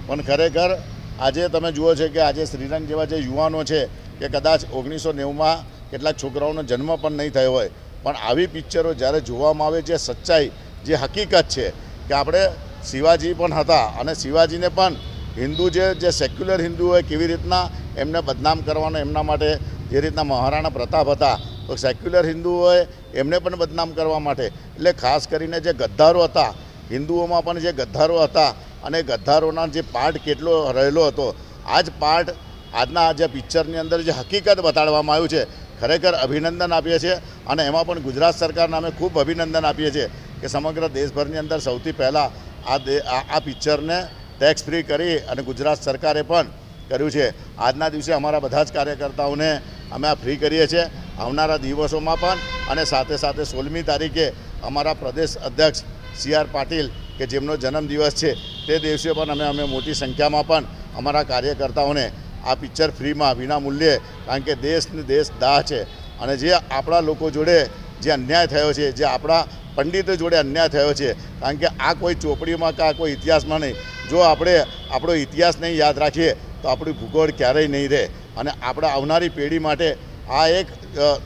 पण खरेखर आजे तमे जुओ छे कि आजे श्रीरंग जेवा जे युवानो छे कि कदाच 1990 में केटलाक छोकराओनो जन्म पण नहीं थयो होय पण आवी पिक्चरो ज्यारे जोवामां आवे जे सच्चाई जे हकीकत छे कि आपणे शिवाजी पण हता अने शिवाजीने पण हिंदू जे सेक्युलर हिंदू होय केवी रीतना एमने बदनाम करवानो एमना माटे जे रीतना महाराणा प्रताप हता तो सेक्युलर हिंदू होय एमने पण बदनाम करवा माटे एटले खास करीने जे गद्दारो हता हिंदुओमां पण जे गद्दारो हता अने गद्दारोना जे पार्ट केटलो रहेलो हतो आज पार्ट आजना जे पिक्चरनी अंदर जे हकीकत बताडवामां आव्युं छे खरेखर अभिनंदन आपीए छे। अने एमां पण गुजरात सरकारने अमे खूब अभिनंदन आपीए छे कि समग्र देशभरनी अंदर सौथी पहेला आ पिक्चरने टेक्स फ्री करी अने गुजरात सरकारे पण कर्युं छे। आजना दिवसे अमारा बधा ज कार्यकर्ताओने अमे आ फ्री करीए छे। आवनारा दिवसोमां पण अने साथे साथे 16मी तारीखे अमारा प्रदेश अध्यक्ष CR पाटील के जेमनो जन्मदिवस है ते दिवसे पण अमे मोटी संख्या में पण अमारा कार्यकर्ताओने आ पिक्चर फ्री में विना मूल्ये कारण के देश ने देश दाह है अने जे आपणा लोको जोड़े जे अन्याय थयो छे जे आपणा पंडित जोड़े अन्याय थयो छे कारण के आ कोई चोपड़ी में का कोई इतिहास में नहीं जो आपणे आपणो इतिहास नहीं याद राखीए तो आपणी भूगोળ क्यारेय नहीं रहे अने आपणा आवनारी पेढ़ी माटे आ एक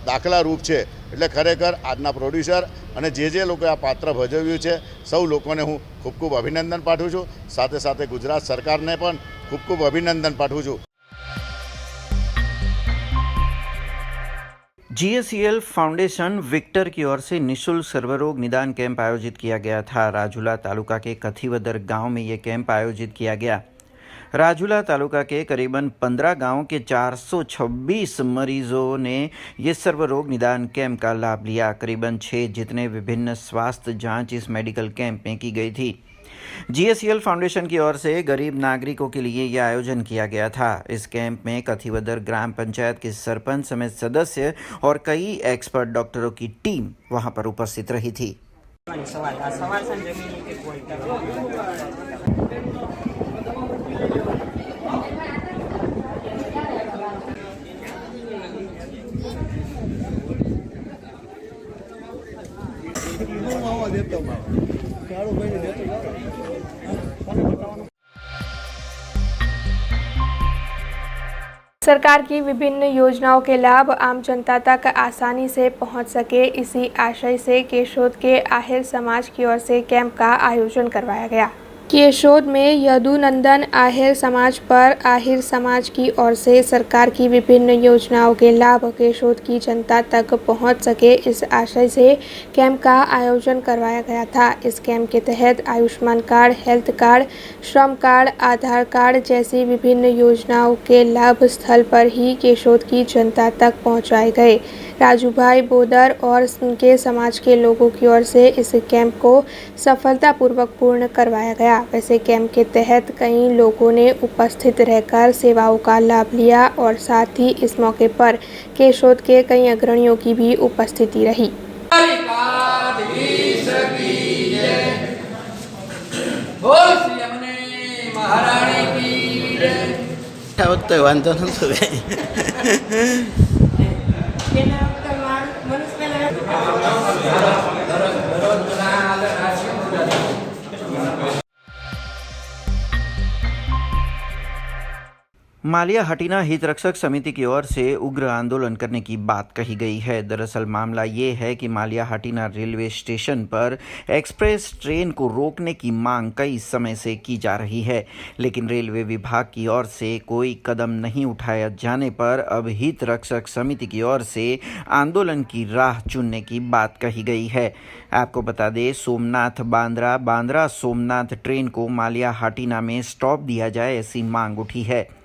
दाखला रूप है। એટલે ખરેખર આજના પ્રોડ્યુસર અને જે લોકોએ આ પાત્ર ભજવ્યું છે સૌ લોકોને હું ખૂબ ખૂબ અભિનંદન પાઠવું છું। સાથે સાથે ગુજરાત સરકારને પણ ખૂબ ખૂબ અભિનંદન પાઠવું છું। GACL फाउंडेशन विक्टर की ओर से निःशुल्क सर्वरोग निदान कैंप आयोजित किया गया था। राजूला तालुका के कथीवदर गांव में ये कैंप आयोजित किया गया। राजूला तालुका के करीबन 15 गांवों के 426 मरीजों ने ये सर्वरोग निदान कैंप का लाभ लिया। करीबन 6 जितने विभिन्न स्वास्थ्य जांच इस मेडिकल कैंप में की गई थी। GACL फाउंडेशन की ओर से गरीब नागरिकों के लिए यह आयोजन किया गया था। इस कैंप में कथिवदर ग्राम पंचायत के सरपंच समेत सदस्य और कई एक्सपर्ट डॉक्टरों की टीम वहां पर उपस्थित रही थी। सरकार की विभिन्न योजनाओं के लाभ आम जनता तक आसानी से पहुंच सके, इसी आशय से केशोद के आहिर समाज की ओर से कैंप का आयोजन करवाया गया। केशोद में यदुनंदन आहिर समाज पर आहिर समाज की ओर से सरकार की विभिन्न योजनाओं के लाभ केशोद की जनता तक पहुंच सके, इस आशय से कैंप का आयोजन करवाया गया था। इस कैंप के तहत आयुष्मान कार्ड, हेल्थ कार्ड, श्रम कार्ड, आधार कार्ड जैसी विभिन्न योजनाओं के लाभ स्थल पर ही केशोद की जनता तक पहुंचाए गए। राजू भाई बोदर और उनके समाज के लोगों की ओर से इस कैंप को सफलतापूर्वक पूर्ण करवाया गया। वैसे कैंप के तहत कई लोगों ने उपस्थित रहकर सेवाओं का लाभ लिया और साथ ही इस मौके पर केशोद के कई अग्रणियों की भी उपस्थिति रही। मालिया हटीना हितरक्षक समिति की ओर से उग्र आंदोलन करने की बात कही गई है। दरअसल मामला ये है कि मालिया हटीना रेलवे स्टेशन पर एक्सप्रेस ट्रेन को रोकने की मांग कई समय से की जा रही है, लेकिन रेलवे विभाग की ओर से कोई कदम नहीं उठाया जाने पर अब हितरक्षक समिति की ओर से आंदोलन की राह चुनने की बात कही गई है। आपको बता दें, सोमनाथ बांद्रा, बांद्रा सोमनाथ ट्रेन को मालिया हटीना में स्टॉप दिया जाए, ऐसी मांग उठी है।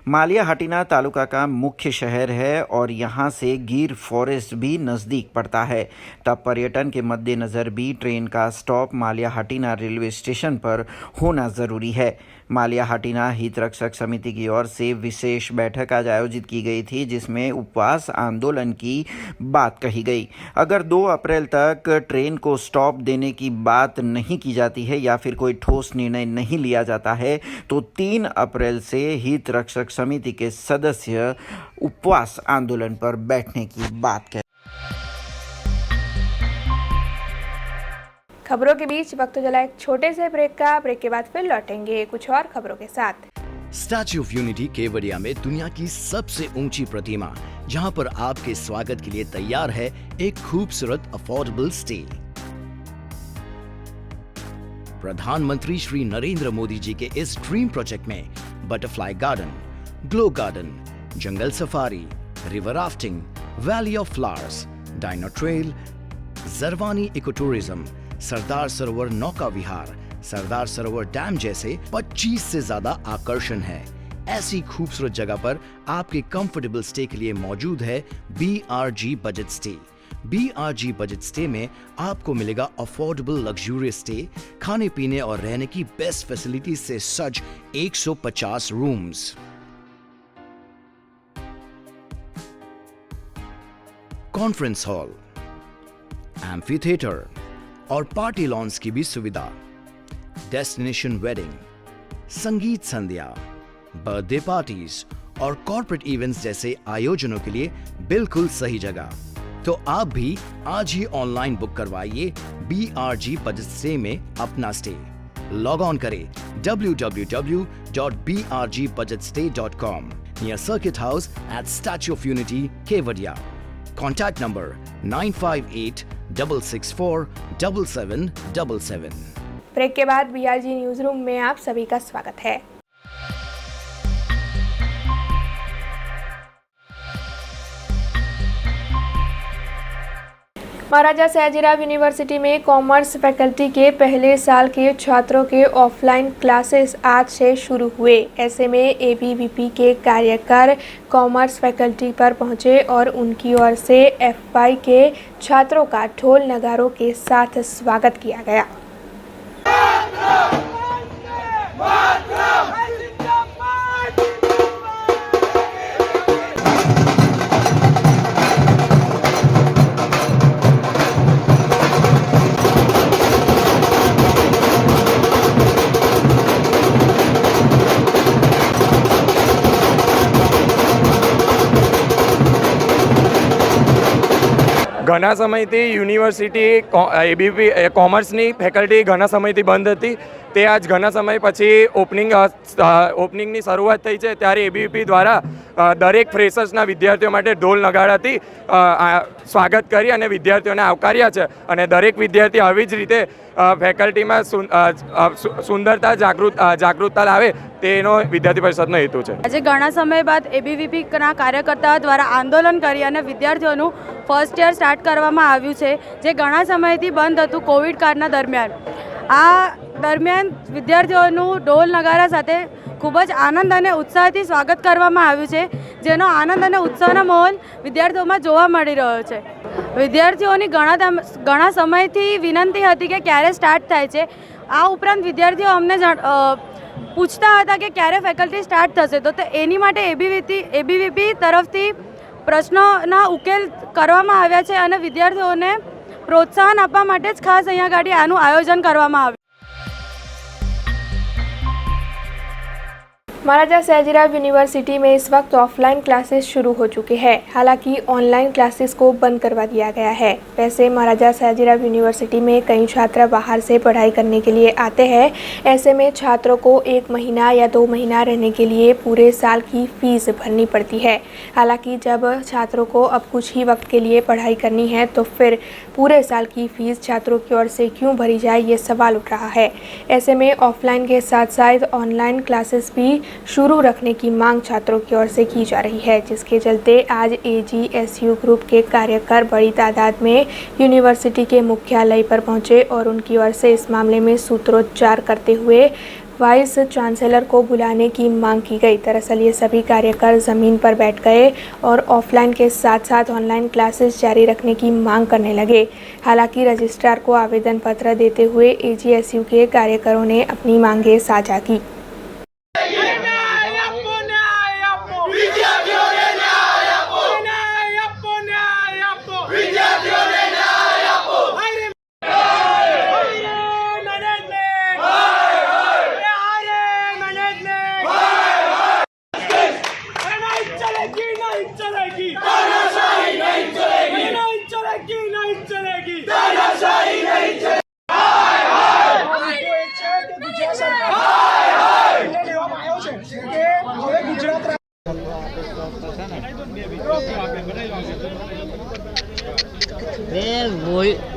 मालिया हटीना तालुका का मुख्य शहर है और यहाँ से गिर फॉरेस्ट भी नज़दीक पड़ता है। तब पर्यटन के मद्देनज़र भी ट्रेन का स्टॉप मालिया हटीना रेलवे स्टेशन पर होना ज़रूरी है। मालिया हटीना हितरक्षक समिति की ओर से विशेष बैठक आज आयोजित की गई थी, जिसमें उपवास आंदोलन की बात कही गई। अगर 2 अप्रैल तक ट्रेन को स्टॉप देने की बात नहीं की जाती है या फिर कोई ठोस निर्णय नहीं लिया जाता है तो 3 अप्रैल से हितरक्षक समिति के सदस्य उपवास आंदोलन पर बैठने की बात कह। खबरों के बीच वक्त चला एक छोटे से ब्रेक का। ब्रेक के बाद फिर लौटेंगे कुछ और खबरों के साथ। स्टैच्यू ऑफ यूनिटी केवड़िया में दुनिया की सबसे ऊंची प्रतिमा, जहां पर आपके स्वागत के लिए तैयार है एक खूबसूरत अफोर्डेबल स्टे। प्रधानमंत्री श्री नरेंद्र मोदी जी के इस ड्रीम प्रोजेक्ट में butterfly garden, glow garden, jungle safari, river rafting, valley of flowers, dino trail, Jarwani eco tourism, Sardar Sarovar नौका विहार, सरदार सरोवर डैम जैसे 25 से ज्यादा आकर्षण है। ऐसी खूबसूरत जगह पर आपके कंफर्टेबल स्टे के लिए मौजूद है BRG budget stay. BRG budget stay में आपको मिलेगा अफोर्डेबल लग्जूरियस स्टे, खाने पीने और रहने की बेस्ट फैसिलिटी से सज्ज 150 rooms, conference hall, amphi theatre और पार्टी लॉन्स की भी सुविधा, डेस्टिनेशन वेडिंग, संगीत संध्या, बर्थडे पार्टीज और कॉर्पोरेट इवेंट्स जैसे आयोजनों के लिए बिल्कुल सही जगह। तो आप भी आज ही ऑनलाइन बुक करवाइए BRG बजट स्टे में अपना स्टे। लॉग ऑन करें www.brgbudgetstay.com near Circuit House at Statue of Unity, Kevadia. Contact number 9586647777। Break के बाद BRG न्यूज रूम में आप सभी का स्वागत है। महाराजा सयाजीराव यूनिवर्सिटी में कॉमर्स फैकल्टी के पहले साल के छात्रों के ऑफलाइन क्लासेस आज से शुरू हुए। ऐसे में एबीवीपी के कार्यकर कॉमर्स फैकल्टी पर पहुंचे और उनकी ओर से एफवाई के छात्रों का ढोल नगारों के साथ स्वागत किया गया। ઘણા સમયથી યુનિવર્સિટી એબીવી કોમર્સની ફેકલ્ટી ઘણા સમયથી બંધ હતી તે આજ ઘણા સમય પછી ઓપનિંગની શરૂઆત થઈ છે ત્યારે એબીવીપી દ્વારા દરેક ફ્રેશર્સના વિદ્યાર્થીઓ માટે ઢોલ નગાડાથી સ્વાગત કરી અને વિદ્યાર્થીઓને આવકાર્યા છે અને દરેક વિદ્યાર્થી આવી જ રીતે ફેકલ્ટીમાં સુંદરતા જાગૃતતા લાવે તેનો વિદ્યાર્થી પરિષદનો હેતુ છે। આજે ઘણા સમય બાદ એબીવીપીના કાર્યકર્તાઓ દ્વારા આંદોલન કરી અને વિદ્યાર્થીઓનું ફર્સ્ટ યર સ્ટાર્ટ કરવામાં આવ્યું છે, જે ઘણા સમયથી બંધ હતું કોવિડ કાળના દરમિયાન। આ દરમિયાન વિદ્યાર્થીઓનું ઢોલ નગારા સાથે ખૂબ જ આનંદ અને ઉત્સાહથી સ્વાગત કરવામાં આવ્યું છે, જેનો આનંદ અને ઉત્સાહનો માહોલ વિદ્યાર્થીઓમાં જોવા મળી રહ્યો છે। વિદ્યાર્થીઓની ઘણા સમયથી વિનંતી હતી કે ક્યારે સ્ટાર્ટ થાય છે। આ ઉપરાંત વિદ્યાર્થીઓ અમને પૂછતા હતા કે ક્યારે ફેકલ્ટી સ્ટાર્ટ થશે, તો એની માટે એબીવીપી તરફથી પ્રશ્નોના ઉકેલ કરવામાં આવ્યા છે અને વિદ્યાર્થીઓને પ્રોત્સાહન આપવા માટે જ ખાસ અહીંયા આગળ આનું આયોજન કરવામાં આવ્યું। महाराजा सयाजीराव यूनिवर्सिटी में इस वक्त ऑफलाइन क्लासेस शुरू हो चुके हैं। हालांकि ऑनलाइन क्लासेस को बंद करवा दिया गया है। वैसे महाराजा सयाजीराव यूनिवर्सिटी में कई छात्र बाहर से पढ़ाई करने के लिए आते हैं। ऐसे में छात्रों को 1 महीना या 2 महीना रहने के लिए पूरे साल की फीस भरनी पड़ती है। हालांकि जब छात्रों को अब कुछ ही वक्त के लिए पढ़ाई करनी है तो फिर पूरे साल की फीस छात्रों की ओर से क्यों भरी जाए, ये सवाल उठ रहा है। ऐसे में ऑफलाइन के साथ साथ ऑनलाइन क्लासेस भी शुरू रखने की मांग छात्रों की ओर से की जा रही है, जिसके चलते आज एजीएसयू ग्रुप के कार्यकर बड़ी तादाद में यूनिवर्सिटी के मुख्यालय पर पहुंचे और उनकी ओर से इस मामले में सूत्रोच्चार करते हुए वाइस चांसलर को बुलाने की मांग की गई। दरअसल ये सभी कार्यकर ज़मीन पर बैठ गए और ऑफलाइन के साथ साथ ऑनलाइन क्लासेस जारी रखने की मांग करने लगे। हालांकि रजिस्ट्रार को आवेदन पत्र देते हुए एजीएसयू के कार्यकरों ने अपनी मांगें साझा की।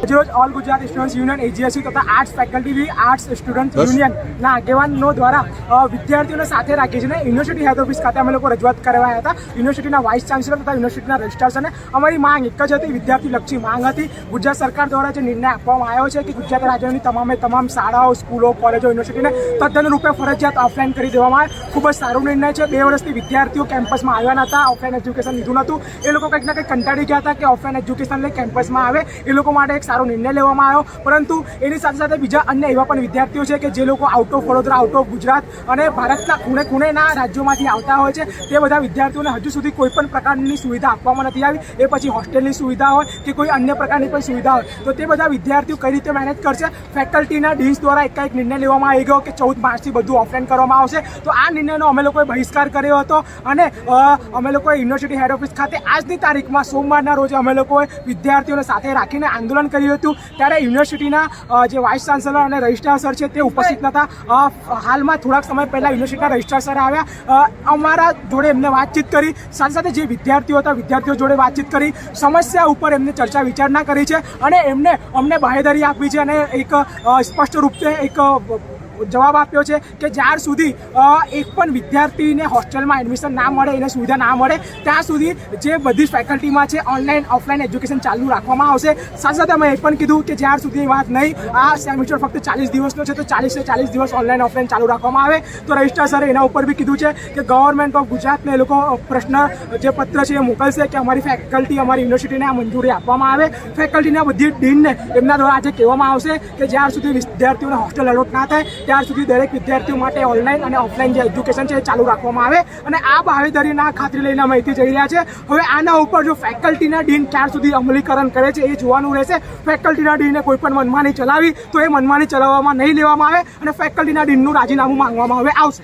રોજ all Gujarat students union AGSU તથા આર્ટ્સ ફેકલ્ટી આર્ટ્સ સ્ટુડન્ટ યુનિયનના આગેવાનો દ્વારા વિદ્યાર્થીઓને સાથે રાખી છે ને યુનિવર્સિટી હેડ ઓફિસ ખાતે અમે લોકો રજૂઆત કરવા હતા। યુનિવર્સિટીના વાઇસ ચાન્સલર તથા યુનિવર્સિટીના રજિસ્ટ્રાર્સ અને અમારી માંગ એક જ હતી, વિદ્યાર્થીલક્ષી માંગ હતી। ગુજરાત સરકાર દ્વારા જે નિર્ણય આપવામાં આવ્યો છે કે ગુજરાત રાજ્યની તમામ શાળાઓ, સ્કૂલો, કોલેજો, યુનિવર્સિટીને તદ્દન રૂપે ફરજિયાત ઓફલાઈન કરી દેવામાં આવે, ખૂબ જ સારો નિર્ણય છે। 2 વર્ષથી વિદ્યાર્થીઓ કેમ્પસમાં આવ્યા નહોતા, ઓફલાઈન એજ્યુકેશન લીધું નહોતું, એ લોકો કંઈક ના કંઈક કંટાળી ગયા હતા કે ઓફલાઈન એજ્યુકેશન લઈ કેમ્પસમાં આવે, એ લોકો માટે એક સારો નિર્ણય લેવામાં આવ્યો। પરંતુ એની સાથે સાથે બીજા અન્ય એવા પણ વિદ્યાર્થીઓ છે કે જે લોકો out of Vadodara, out of Gujarat અને ભારતના ખૂણેના રાજ્યોમાંથી આવતા હોય છે, તે બધા વિદ્યાર્થીઓને હજુ સુધી કોઈ પણ પ્રકારની સુવિધા આપવામાં નથી આવી। એ પછી હોસ્ટેલની સુવિધા હોય કે કોઈ અન્ય પ્રકારની કોઈ સુવિધા હોય તો તે બધા વિદ્યાર્થીઓ કઈ રીતે મેનેજ કરશે। ફેકલ્ટીના ડીન્સ દ્વારા એકાએક નિર્ણય લેવામાં આવી ગયો કે 14 માર્ચથી બધું ઓફલાઈન કરવામાં આવશે। તો આ નિર્ણયનો અમે લોકોએ બહિષ્કાર કર્યો હતો અને અમે લોકોએ યુનિવર્સિટી હેડ ઓફિસ ખાતે આજની તારીખમાં સોમવારના રોજ અમે લોકોએ વિદ્યાર્થીઓને સાથે રાખીને આંદોલન કર્યું હતું। ત્યારે યુનિવર્સિટીના જે વાઇસ ચાન્સલર અને રજિસ્ટ્રાર સર છે તે ઉપસ્થિત નહોતા। હાલમાં થોડાક સમય પહેલાં યુનિવર્સિટીના રજિસ્ટ્રાર સર આવ્યા, અમારા જોડે એમને વાતચીત કરી, સાથે સાથે જે વિદ્યાર્થીઓ હતા વિદ્યાર્થીઓ જોડે વાતચીત કરી, સમસ્યા ઉપર એમને ચર્ચા વિચારણા કરી છે અને એમને અમને બાહેધરી આપી છે અને એક સ્પષ્ટ રૂપે એક જવાબ આપ્યો છે કે જ્યાર સુધી એક પણ વિદ્યાર્થીને હોસ્ટેલમાં એડમિશન ના મળે, એને સુવિધા ના મળે, ત્યાં સુધી જે બધી ફેકલ્ટીમાં છે ઓનલાઈન ઓફલાઈન એજ્યુકેશન ચાલુ રાખવામાં આવશે. સાથે સાથે અમે એ પણ કીધું કે જ્યાર સુધી વાત નહીં, આ સેમિસ્ટર ફક્ત 40 દિવસનો છે તો 40 દિવસ ઓનલાઈન ઓફલાઈન ચાલુ રાખવામાં આવે. તો રજિસ્ટ્રાર સરે એના ઉપર બી કીધું છે કે ગવર્મેન્ટ ઓફ ગુજરાતને એ લોકો પ્રશ્ન જે પત્ર છે એ મોકલશે કે અમારી ફેકલ્ટી અમારી યુનિવર્સિટીને આ મંજૂરી આપવામાં આવે. ફેકલ્ટીના બધી ડીનને એમના દ્વારા આજે કહેવામાં આવશે કે જ્યાર સુધી વિદ્યાર્થીઓને હોસ્ટેલ એલોટ ના થાય ત્યાર સુધી દરેક વિદ્યાર્થીઓ માટે ઓનલાઈન અને ઓફલાઈન જે એજ્યુકેશન છે એ ચાલુ રાખવામાં આવે. અને આ બાહેધરીના ખાતરી લઈને અમે અહીંથી જઈ રહ્યા છે. હવે આના ઉપર જો ફેકલ્ટીના ડીન ક્યાર સુધી અમલીકરણ કરે છે એ જોવાનું રહેશે. ફેકલ્ટીના ડીને કોઈ પણ મનમાની ચલાવી તો એ મનમાની ચલાવવામાં નહીં લેવામાં આવે અને ફેકલ્ટીના ડીનનું રાજીનામું માંગવામાં આવશે.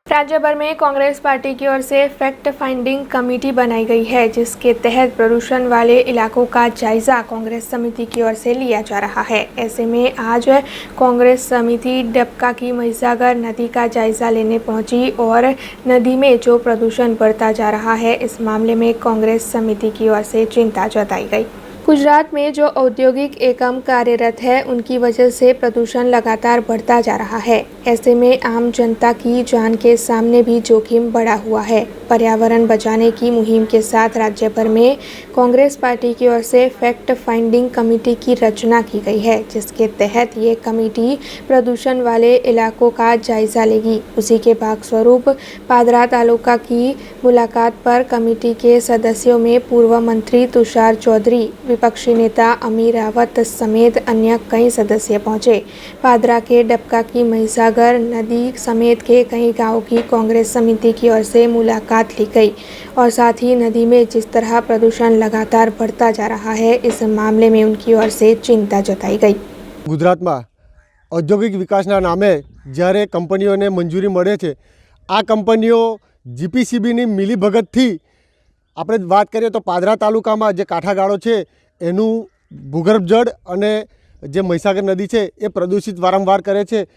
राज्य भर में कांग्रेस पार्टी की ओर से फैक्ट फाइंडिंग कमेटी बनाई गई है, जिसके तहत प्रदूषण वाले इलाकों का जायजा कांग्रेस समिति की ओर से लिया जा रहा है. ऐसे में आज कांग्रेस समिति डबका की महिसागर नदी का जायजा लेने पहुंची और नदी में जो प्रदूषण बढ़ता जा रहा है इस मामले में कांग्रेस समिति की ओर से चिंता जताई गई. गुजरात में जो औद्योगिक एकम कार्यरत है उनकी वजह से प्रदूषण लगातार बढ़ता जा रहा है. ऐसे में आम जनता की जान के सामने भी जोखिम बढ़ा हुआ है. पर्यावरण बचाने की मुहिम के साथ राज्य भर में कांग्रेस पार्टी की ओर से फैक्ट फाइंडिंग कमेटी की रचना की गई है, जिसके तहत ये कमेटी प्रदूषण वाले इलाकों का जायजा लेगी. उसी के भाग स्वरूप पादरा तालुका की मुलाकात पर कमेटी के सदस्यों में पूर्व मंत्री तुषार चौधरी, विपक्षी नेता अमीर रावत समेत अन्य कई सदस्य पहुंचे. पादरा के डबका की महिसागर नदी समेत के कई गांवों की कांग्रेस समिति की ओर से मुलाकात ली गई और साथ ही नदी में जिस तरह प्रदूषण लगातार बढ़ता जा रहा है इस मामले में उनकी ओर से चिंता जताई गई. गुजरात में औद्योगिक विकासना नामे જ્યારે કંપનીઓને મંજૂરી મળે છે, આ કંપનીઓ જીપીસીબીની મિલીભગતથી આપણે વાત કરીએ તો પાદરા તાલુકામાં જે કાંઠાગાળો છે એનું ભૂગર્ભ જળ અને જે મહીસાગર નદી છે એ પ્રદૂષિત વારંવાર કરે છે.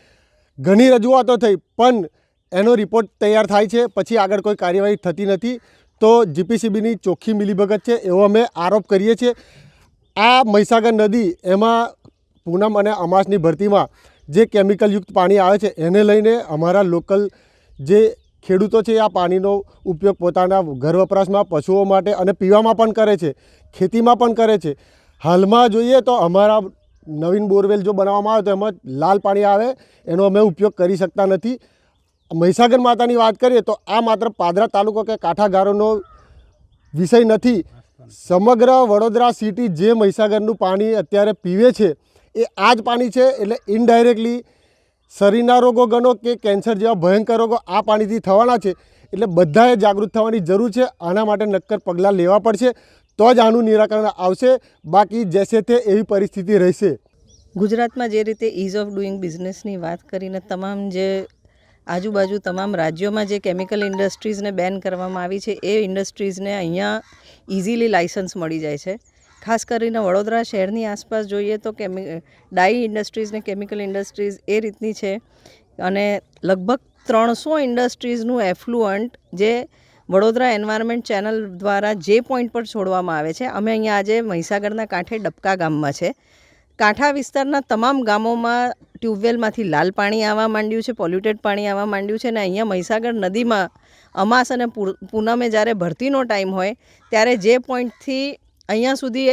ઘણી રજૂઆતો થઈ પણ એનો રિપોર્ટ તૈયાર થાય છે, પછી આગળ કોઈ કાર્યવાહી થતી નથી. તો જીપીસીબીની ચોખ્ખી મિલીભગત છે એવો અમે આરોપ કરીએ છીએ. આ મહીસાગર નદી એમાં પૂનમ અને અમાસની ભરતીમાં જે કેમિકલયુક્ત પાણી આવે છે એને લઈને અમારા લોકલ જે ખેડૂતો છે આ પાણીનો ઉપયોગ પોતાના ઘર વપરાશમાં, પશુઓ માટે અને પીવામાં પણ કરે છે, ખેતીમાં પણ કરે છે. હાલમાં જોઈએ તો અમારા નવીન બોરવેલ જો બનાવવામાં આવે તો એમાં લાલ પાણી આવે, એનો અમે ઉપયોગ કરી શકતા નથી. મહીસાગર માતાની વાત કરીએ તો આ માત્ર પાદરા તાલુકો કે કાંઠાગારોનો વિષય નથી. સમગ્ર વડોદરા સિટી જે મહીસાગરનું પાણી અત્યારે પીવે છે એ આ જ પાણી છે. એટલે ઇનડાયરેક્ટલી શરીરના રોગો ગણો કે કેન્સર જેવા ભયંકર રોગો આ પાણીથી થવાના છે. એટલે બધાએ જાગૃત થવાની જરૂર છે. આના માટે નક્કર પગલાં લેવા પડશે તો જ આનું નિરાકરણ આવશે. બાકી જેસે તે એવી પરિસ્થિતિ રહેશે. ગુજરાતમાં જે રીતે ઇઝ ઓફ ડુઈંગ બિઝનેસની વાત કરીને તમામ જે આજુબાજુ તમામ રાજ્યોમાં જે કેમિકલ ઇન્ડસ્ટ્રીઝને બેન કરવામાં આવી છે એ ઇન્ડસ્ટ્રીઝને અહીંયા ઇઝીલી લાઇસન્સ મળી જાય છે. ખાસ કરીને વડોદરા શહેરની આસપાસ જોઈએ તો ડાઈ ઇન્ડસ્ટ્રીઝ ને કેમિકલ ઇન્ડસ્ટ્રીઝ એ રીતની છે અને લગભગ 300 ઇન્ડસ્ટ્રીઝનું એફ્લુઅન્ટ જે વડોદરા એન્વાયરમેન્ટ ચેનલ દ્વારા જે પોઈન્ટ પર છોડવામાં આવે છે. અમે અહીંયા આજે મહીસાગરના કાંઠે ડબકા ગામમાં છે. કાંઠા વિસ્તારના તમામ ગામોમાં ટ્યુબવેલમાંથી લાલ પાણી આવવા માંડ્યું છે, પોલ્યુટેડ પાણી આવવા માંડ્યું છે અને અહીંયા મહીસાગર નદીમાં અમાસ અને પૂનમે જ્યારે ભરતીનો ટાઈમ હોય ત્યારે જે પોઈન્ટથી અહીંયા સુધી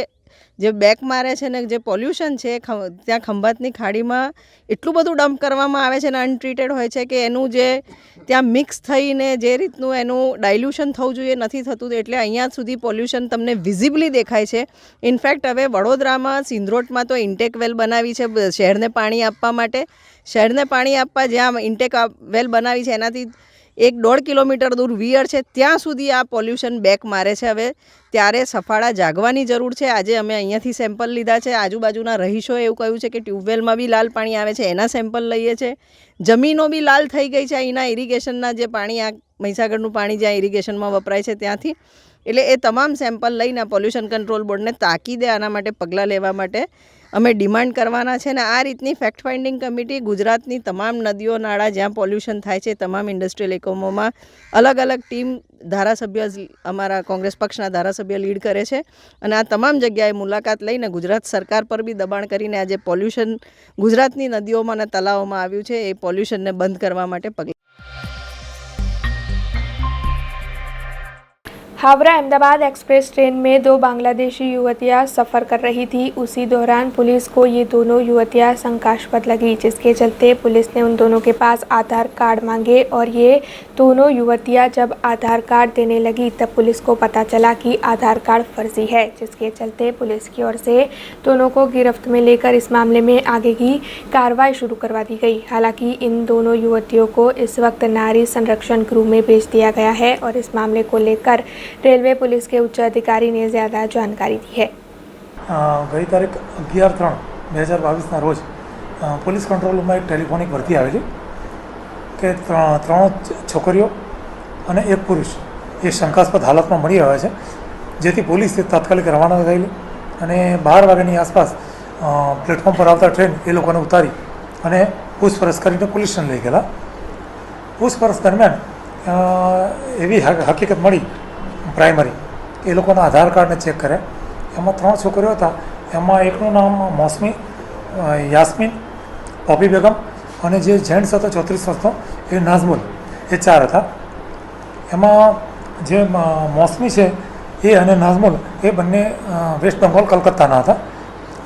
જે બેક મારે છે ને જે પોલ્યુશન છે ત્યાં ખંભાતની ખાડીમાં એટલું બધું ડમ્પ કરવામાં આવે છે અને અનટ્રીટેડ હોય છે કે એનું જે ત્યાં મિક્સ થઈને જે રીતનું એનું ડાયલ્યુશન થવું જોઈએ નથી થતું. એટલે અહીંયા સુધી પોલ્યુશન તમને વિઝિબલી દેખાય છે. ઇનફેક્ટ હવે વડોદરામાં સિંધરોટમાં તો ઇન્ટેક વેલ બનાવી છે શહેરને પાણી આપવા માટે. શહેરને પાણી આપવા જ્યાં ઇન્ટેક વેલ બનાવી છે એનાથી 1-1.5 કિલોમીટર દૂર વિયર છે ત્યાં સુધી આ પોલ્યુશન બેક મારે છે. હવે ત્યારે સફાળા જાગવાની જરૂર છે. આજે અમે અહીંયાથી સેમ્પલ લીધા છે. આજુબાજુના રહીશોએ એવું કહ્યું છે કે ટ્યુબવેલમાં બી લાલ પાણી આવે છે, એના સેમ્પલ લઈએ છે. જમીનો બી લાલ થઈ ગઈ છે અહીંના ઇરિગેશનના જે પાણી, આ મહીસાગરનું પાણી જ્યાં ઇરિગેશનમાં વપરાય છે ત્યાંથી. એટલે એ તમામ સેમ્પલ લઈને પોલ્યુશન કંટ્રોલ બોર્ડને તાકીદે આના માટે પગલાં લેવા માટે અમે ડિમાન્ડ કરવાના છે ને આ રીતની ફેક્ટ ફાઇન્ડિંગ કમિટી ગુજરાતની તમામ નદીઓ નાળા જ્યાં પોલ્યુશન થાય છે તમામ ઇન્ડસ્ટ્રીયલ એકમોમાં અલગ અલગ ટીમ ધારાસભ્ય અમારા કોંગ્રેસ પક્ષના ધારાસભ્ય લીડ કરે છે અને આ તમામ જગ્યાએ મુલાકાત લઈને ગુજરાત સરકાર પર બી દબાણ કરીને આજે પોલ્યુશન ગુજરાતની નદીઓમાં અને તળાવોમાં આવ્યું છે એ પોલ્યુશનને બંધ કરવા માટે પગલાં। हावड़ा अहमदाबाद एक्सप्रेस ट्रेन में 2 बांग्लादेशी युवतियां सफ़र कर रही थी। उसी दौरान पुलिस को ये दोनों युवतियां शंकास्पद लगी, जिसके चलते पुलिस ने उन दोनों के पास आधार कार्ड मांगे और ये दोनों युवतियां जब आधार कार्ड देने लगी तब पुलिस को पता चला कि आधार कार्ड फर्जी है, जिसके चलते पुलिस की ओर से दोनों को गिरफ्त में लेकर इस मामले में आगे की कार्रवाई शुरू करवा दी गई। हालांकि इन दोनों युवतियों को इस वक्त नारी संरक्षण गृह में भेज दिया गया है और इस मामले को लेकर रेलवे पुलिस के उच्च अधिकारी ने ज़्यादा जानकारी दी है। गई तारीख 11/3/2022 रोज पुलिस कंट्रोल रूम में एक टेलिफोनिक भरती आवेली कि 3 छोकरीओ और 1 पुरुष ये शंकास्पद हालत में मળી આવ્યા છે, જેથી પોલીસ તાત્કાલિક રવાના થયેલી અને 12 વાગ્યાની આસપાસ પ્લેટફોર્મ પર આવતા ટ્રેન એ લોકોને ઉતારી અને પૂછપરછ કરીને પોલીસ સ્ટેશન લઈ ગયેલા। પૂછપરછ દરમિયાન એવી હકીકત મળી प्राइमरी એ લોકોના આધાર કાર્ડને ચેક કર્યા, એમાં 3 છોકરીઓ હતા, એમાં એકનું નામ મૌસમી, યાસ્મીન, પોપી બેગમ અને જે જેન્ટ્સ હતો 34 વર્ષનો એ નાઝમુલ, એ 4 હતા। એમાં જે મૌસમી છે એ અને નાઝમુલ એ બંને વેસ્ટ બેંગોલ કલકત્તાના હતા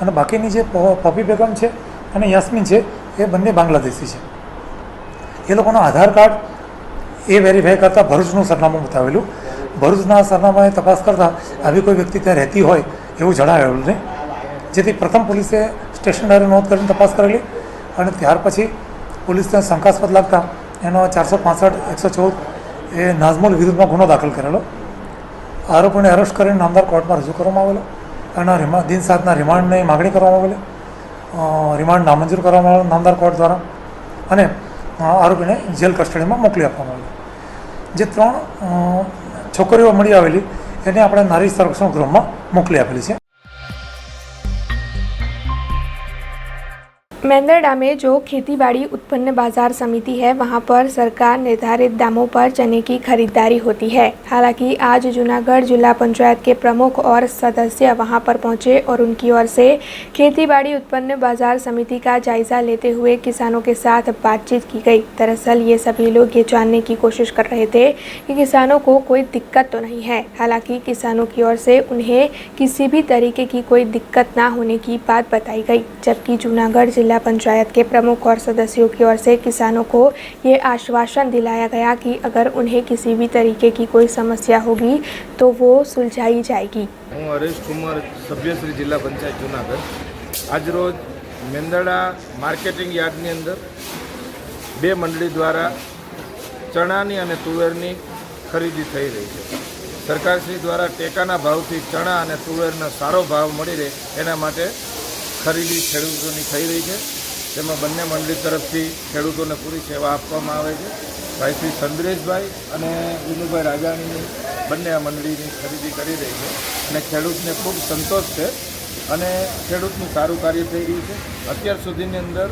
અને બાકીની જે પોપી બેગમ છે અને યાસ્મીન છે એ બંને બાંગ્લાદેશી છે। એ લોકોનો આધાર કાર્ડ એ વેરીફાઈ કરતાં ભરૂચનું સરનામું બતાવેલું, ભરૂચના સરનામાએ તપાસ કરતાં આવી કોઈ વ્યક્તિ ત્યાં રહેતી હોય એવું જણાવેલું નહીં, જેથી પ્રથમ પોલીસે સ્ટેશન ડાયરી નોંધ કરીને તપાસ કરેલી અને ત્યાર પછી પોલીસને શંકાસ્પદ લાગતા એનો 465-114 એ નાઝમુલ વિરુદ્ધમાં ગુનો દાખલ કરેલો। આરોપીને અરેસ્ટ કરીને નામદાર કોર્ટમાં રજૂ કરવામાં આવેલો, એના દિન 7ના રિમાન્ડની માગણી કરવામાં આવેલી, રિમાન્ડ નામંજૂર કરવામાં આવેલો નામદાર કોર્ટ દ્વારા અને આરોપીને જેલ કસ્ટડીમાં મોકલી આપવામાં આવેલો। જે 3 છોકરીઓ મળી આવેલી એને આપણે નારી સંરક્ષણ ગૃહમાં મોકલી આપેલી છે। मेंदरडा में जो खेतीबाड़ी उत्पन्न बाजार समिति है वहां पर सरकार निर्धारित दामों पर चने की खरीदारी होती है। हालांकि आज जूनागढ़ जिला पंचायत के प्रमुख और सदस्य वहां पर पहुंचे और उनकी ओर से खेतीबाड़ी उत्पन्न बाजार समिति का जायजा लेते हुए किसानों के साथ बातचीत की गई। दरअसल ये सभी लोग ये जानने की कोशिश कर रहे थे कि किसानों को कोई दिक्कत तो नहीं है। हालांकि किसानों की ओर से उन्हें किसी भी तरीके की कोई दिक्कत ना होने की बात बताई गई, जबकि जूनागढ़ जिला पंचायत के प्रमुख और सदस्यों की ओर से किसानों को ये आश्वासन दिलाया गया कि अगर उन्हें किसी भी तरीके की कोई समस्या होगी तो वो सुलझाई जाएगी। हूँ हरेश कुमार, सभ्यश्री जिला पंचायत जूनागढ़। आज रोज मेंदरडा मार्केटिंग यार्डनी अंदर 2 मंडली द्वारा चणानी अने तुवेरनी खरीदी थई रही है। सरकारश्री द्वारा टेकाना भावथी चणा अने तुवेरनो सारो भाव मळी रहे एना माटे खरीदी खेडूतोनी थई रही है, जेमां बंने मंडली तरफथी खेडूतोने पूरी सेवा आपवामां आवे छे। भाई श्री चंद्रेशभाई अने विनुभाई राजाणी बंने आ मंडलीनी खरीदी करी रही है अने खेडूतने खूब संतोष है अने खेडूतनुं सारुं कार्य थई रह्युं छे। अत्यार सुधीनी अंदर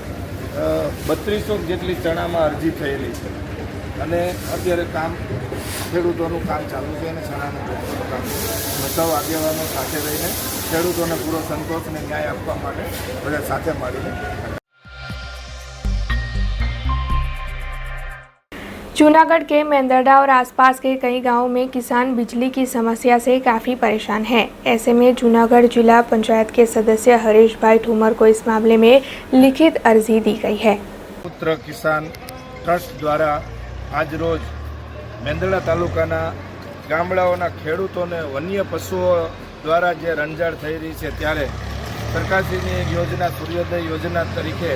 3200 जेटली चणामां अरजी थयेली छे अने अत्यारे काम खेडूतोनुं काम चालू छे अने चणानुं काम सौ આગેવાનો સાથે રહીને ખેડૂતોને પૂરો સંતોષ અને ન્યાય આપવા માટે બધા સાથે મળીને। जूनागढ़ के मेंदरडा और आसपास के कई गांवों में किसान बिजली की समस्या से काफ़ी परेशान हैं। ऐसे में जूनागढ़ जिला पंचायत के सदस्य हरीश भाई ठूमर को इस मामले में लिखित अर्जी दी गई है। पुत्र किसान ट्रस्ट द्वारा आज रोज मेंदरडा तालुकाना गामडाओना खेडूतोने वन्य पशुओं द्वारा जे रंजाड़ थई रही है त्यारे सरकारश्रीनी एक योजना सूर्योदय योजना तरीके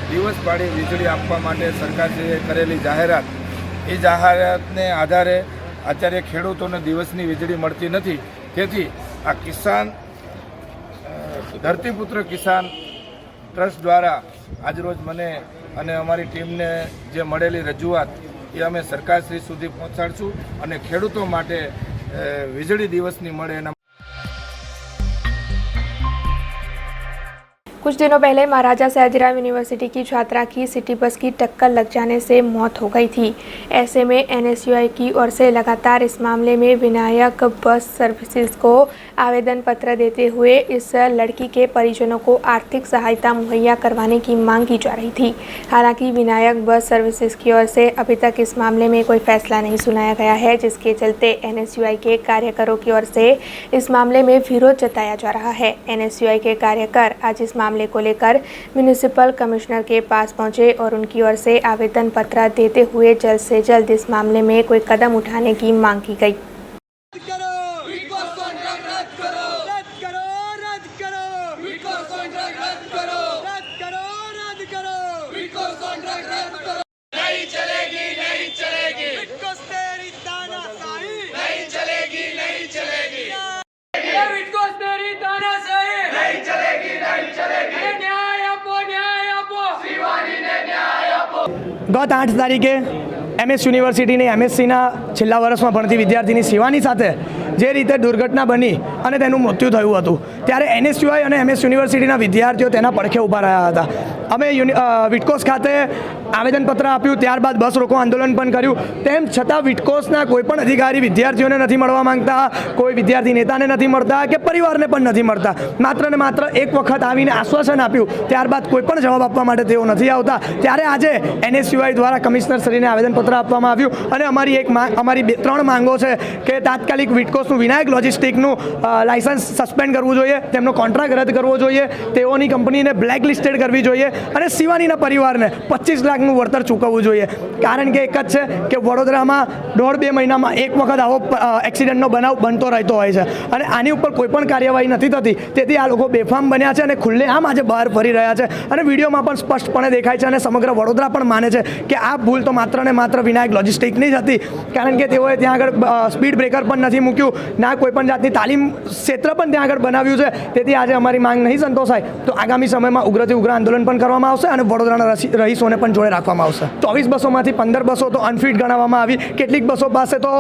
दिवस पाड़ी वीजળી આપવા માટે સરકારશ્રીએ કરેલી જાહેરાત, એ જાહેરાતને આધારે અત્યારે ખેડૂતોને દિવસની વીજળી મળતી નથી। તેથી આ કિસાન ધરતીપુત્ર કિસાન ટ્રસ્ટ દ્વારા આજરોજ મને અને અમારી ટીમને જે મળેલી રજૂઆત એ અમે સરકારશ્રી સુધી પહોંચાડશું અને ખેડૂતો માટે વીજળી દિવસની મળે એના कुछ दिनों पहले महाराजा सयाजीराव यूनिवर्सिटी की छात्रा की सिटी बस की टक्कर लग जाने से मौत हो गई थी। ऐसे में एनएसयूआई की ओर से लगातार इस मामले में विनायक बस सर्विसेज को आवेदन पत्र देते हुए इस लड़की के परिजनों को आर्थिक सहायता मुहैया करवाने की मांग की जा रही थी। हालांकि विनायक बस सर्विसेज की ओर से अभी तक इस मामले में कोई फैसला नहीं सुनाया गया है, जिसके चलते एनएसयूआई के कार्यकरों की ओर से इस मामले में विरोध जताया जा रहा है। एनएसयूआई के कार्यकर आज इस मामले को लेकर म्यूनिसिपल कमिश्नर के पास पहुंचे और उनकी ओर से आवेदन पत्र देते हुए जल्द से जल्द इस मामले में कोई कदम उठाने की मांग की गई। ગત 8 તારીખે MS યુનિવર્સિટીની MSCના છેલ્લા વર્ષમાં ભણતી વિદ્યાર્થીની શિવાની સાથે જે રીતે દુર્ઘટના બની અને તેનું મૃત્યુ થયું હતું, ત્યારે NSUI અને MS યુનિવર્સિટીના વિદ્યાર્થીઓ તેના પડખે ઊભા રહ્યા હતા. અમે વિટકોસ ખાતે આવેદનપત્ર આપ્યું, ત્યારબાદ બસ રોકો આંદોલન પણ કર્યું. તેમ છતાં વિટકોસના કોઈપણ અધિકારી વિદ્યાર્થીઓને નથી મળવા માંગતા, કોઈ વિદ્યાર્થી નેતાને નથી મળતા કે પરિવારને પણ નથી મળતા. માત્ર ને માત્ર એક વખત આવીને આશ્વાસન આપ્યું, ત્યારબાદ કોઈ પણ જવાબ આપવા માટે તેઓ નથી આવતા. ત્યારે આજે NSUI દ્વારા કમિશનરશ્રીને આવેદનપત્ર આપવામાં આવ્યું અને અમારી 3 માંગો છે કે તાત્કાલિક વિટકોસનું વિનાયક લોજિસ્ટિકનું લાયસન્સ સસ્પેન્ડ કરવું જોઈએ, તેમનો કોન્ટ્રાક્ટ રદ કરવો જોઈએ, તેઓની કંપનીને બ્લેક લિસ્ટેડ કરવી જોઈએ અને શિવાનીના પરિવારને 25 લાખનું વળતર ચૂકવવું જોઈએ. કારણ કે એક જ છે કે વડોદરામાં 1.5-2 મહિનામાં એક વખત આવો એક્સિડન્ટનો બનાવ બનતો રહેતો હોય છે અને આની ઉપર કોઈ પણ કાર્યવાહી નથી થતી. તેથી આ લોકો બેફામ બન્યા છે અને ખુલ્લેઆમ આજે બહાર ફરી રહ્યા છે અને વિડીયોમાં પણ સ્પષ્ટપણે દેખાય છે અને સમગ્ર વડોદરા પણ માને છે કે આ ભૂલ તો માત્ર ને માત્ર વિનાયક લોજિસ્ટિકની જ હતી. કારણ કે તેઓએ ત્યાં આગળ સ્પીડ બ્રેકર પણ નથી મૂક્યું, ના કોઈ પણ જાતની તાલીમ ક્ષેત્ર પણ ત્યાં આગળ બનાવ્યું છે. તેથી આજે અમારી માંગ નહીં સંતોષાય તો આગામી સમયમાં ઉગ્રથી ઉગ્ર આંદોલન પણ કરવામાં આવશે અને વડોદરાના રહીશોને પણ જોડે રાખવામાં આવશે. 24 બસોમાંથી 15 બસો તો અનફિટ ગણાવવામાં આવી, કેટલીક બસો પાસે તો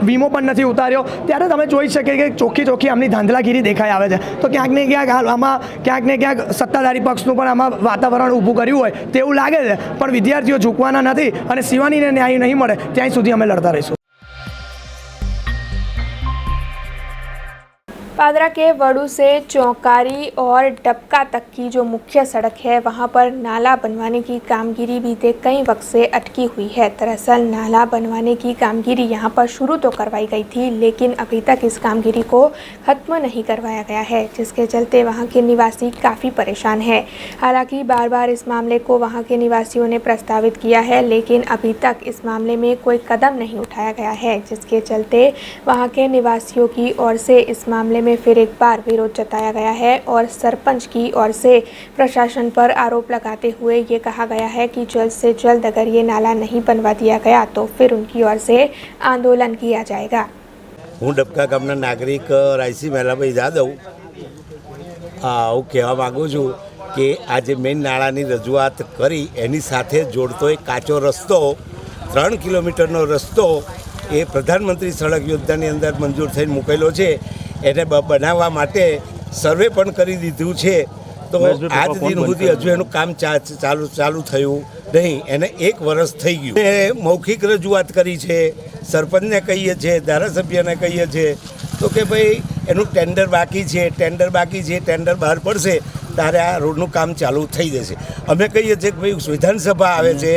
વીમો પણ નથી ઉતાર્યો. ત્યારે તમે જોઈ શકે કે ચોખ્ખી આમની ધાંધલાગીરી દેખાઈ આવે છે. તો ક્યાંક ને ક્યાંક સત્તાધારી પક્ષનું પણ આમાં વાતાવરણ ઊભું કર્યું હોય તેવું લાગે છે, પણ વિદ્યાર્થીઓ ઝૂકવાના નથી અને શિવાનીને ન્યાય નહીં મળે ત્યાં સુધી અમે લડતા રહીશું. पादरा के वड़ू से चौकारी और डबका तक की जो मुख्य सड़क है वहां पर नाला बनवाने की कामगिरी बीते कई वक्त से अटकी हुई है। दरअसल नाला बनवाने की कामगिरी यहां पर शुरू तो करवाई गई थी, लेकिन अभी तक इस कामगिरी को खत्म नहीं करवाया गया है, जिसके चलते वहां के निवासी काफ़ी परेशान हैं। हालांकि बार बार इस मामले को वहां के निवासियों ने प्रस्तावित किया है, लेकिन अभी तक इस मामले में कोई कदम नहीं उठाया गया है, जिसके चलते वहां के निवासियों की ओर से इस मामले में फिर एक बार विरोध जताया गया है और सरपंच की ओर से प्रशासन पर आरोप लगाते हुए ये कहा गया है कि जल्द से जल्द अगर ये नाला नहीं बनवा दिया गया तो फिर उनकी ओर से आंदोलन किया जाएगा। હું ડબકા ગામના નાગરિક રાયસી મહેલાભાઈ જાદવ હું કહેવા માગું છું કે આજે મેઇન નાળાની રજૂઆત કરી એની સાથે જોડતો એક કાચો રસ્તો 3 કિલોમીટરનો રસ્તો એ પ્રધાનમંત્રી સડક યોજનાની અંદર મંજૂર થઈને મૂકેલો છે. એને બનાવવા માટે સર્વે પણ કરી દીધું છે. તો આજ દિન સુધી હજુ એનું કામ ચાલુ થયું નહીં. એને 1 વર્ષ થઈ ગયું. એ મૌખિક રજૂઆત કરી છે, સરપંચને કહીએ છીએ, ધારાસભ્યને કહીએ છીએ તો કે ભાઈ એનું ટેન્ડર બાકી છે, ટેન્ડર બહાર પડશે ત્યારે આ રોડનું કામ ચાલુ થઈ જશે. અમે કહીએ છીએ કે ભાઈ વિધાનસભા આવે છે,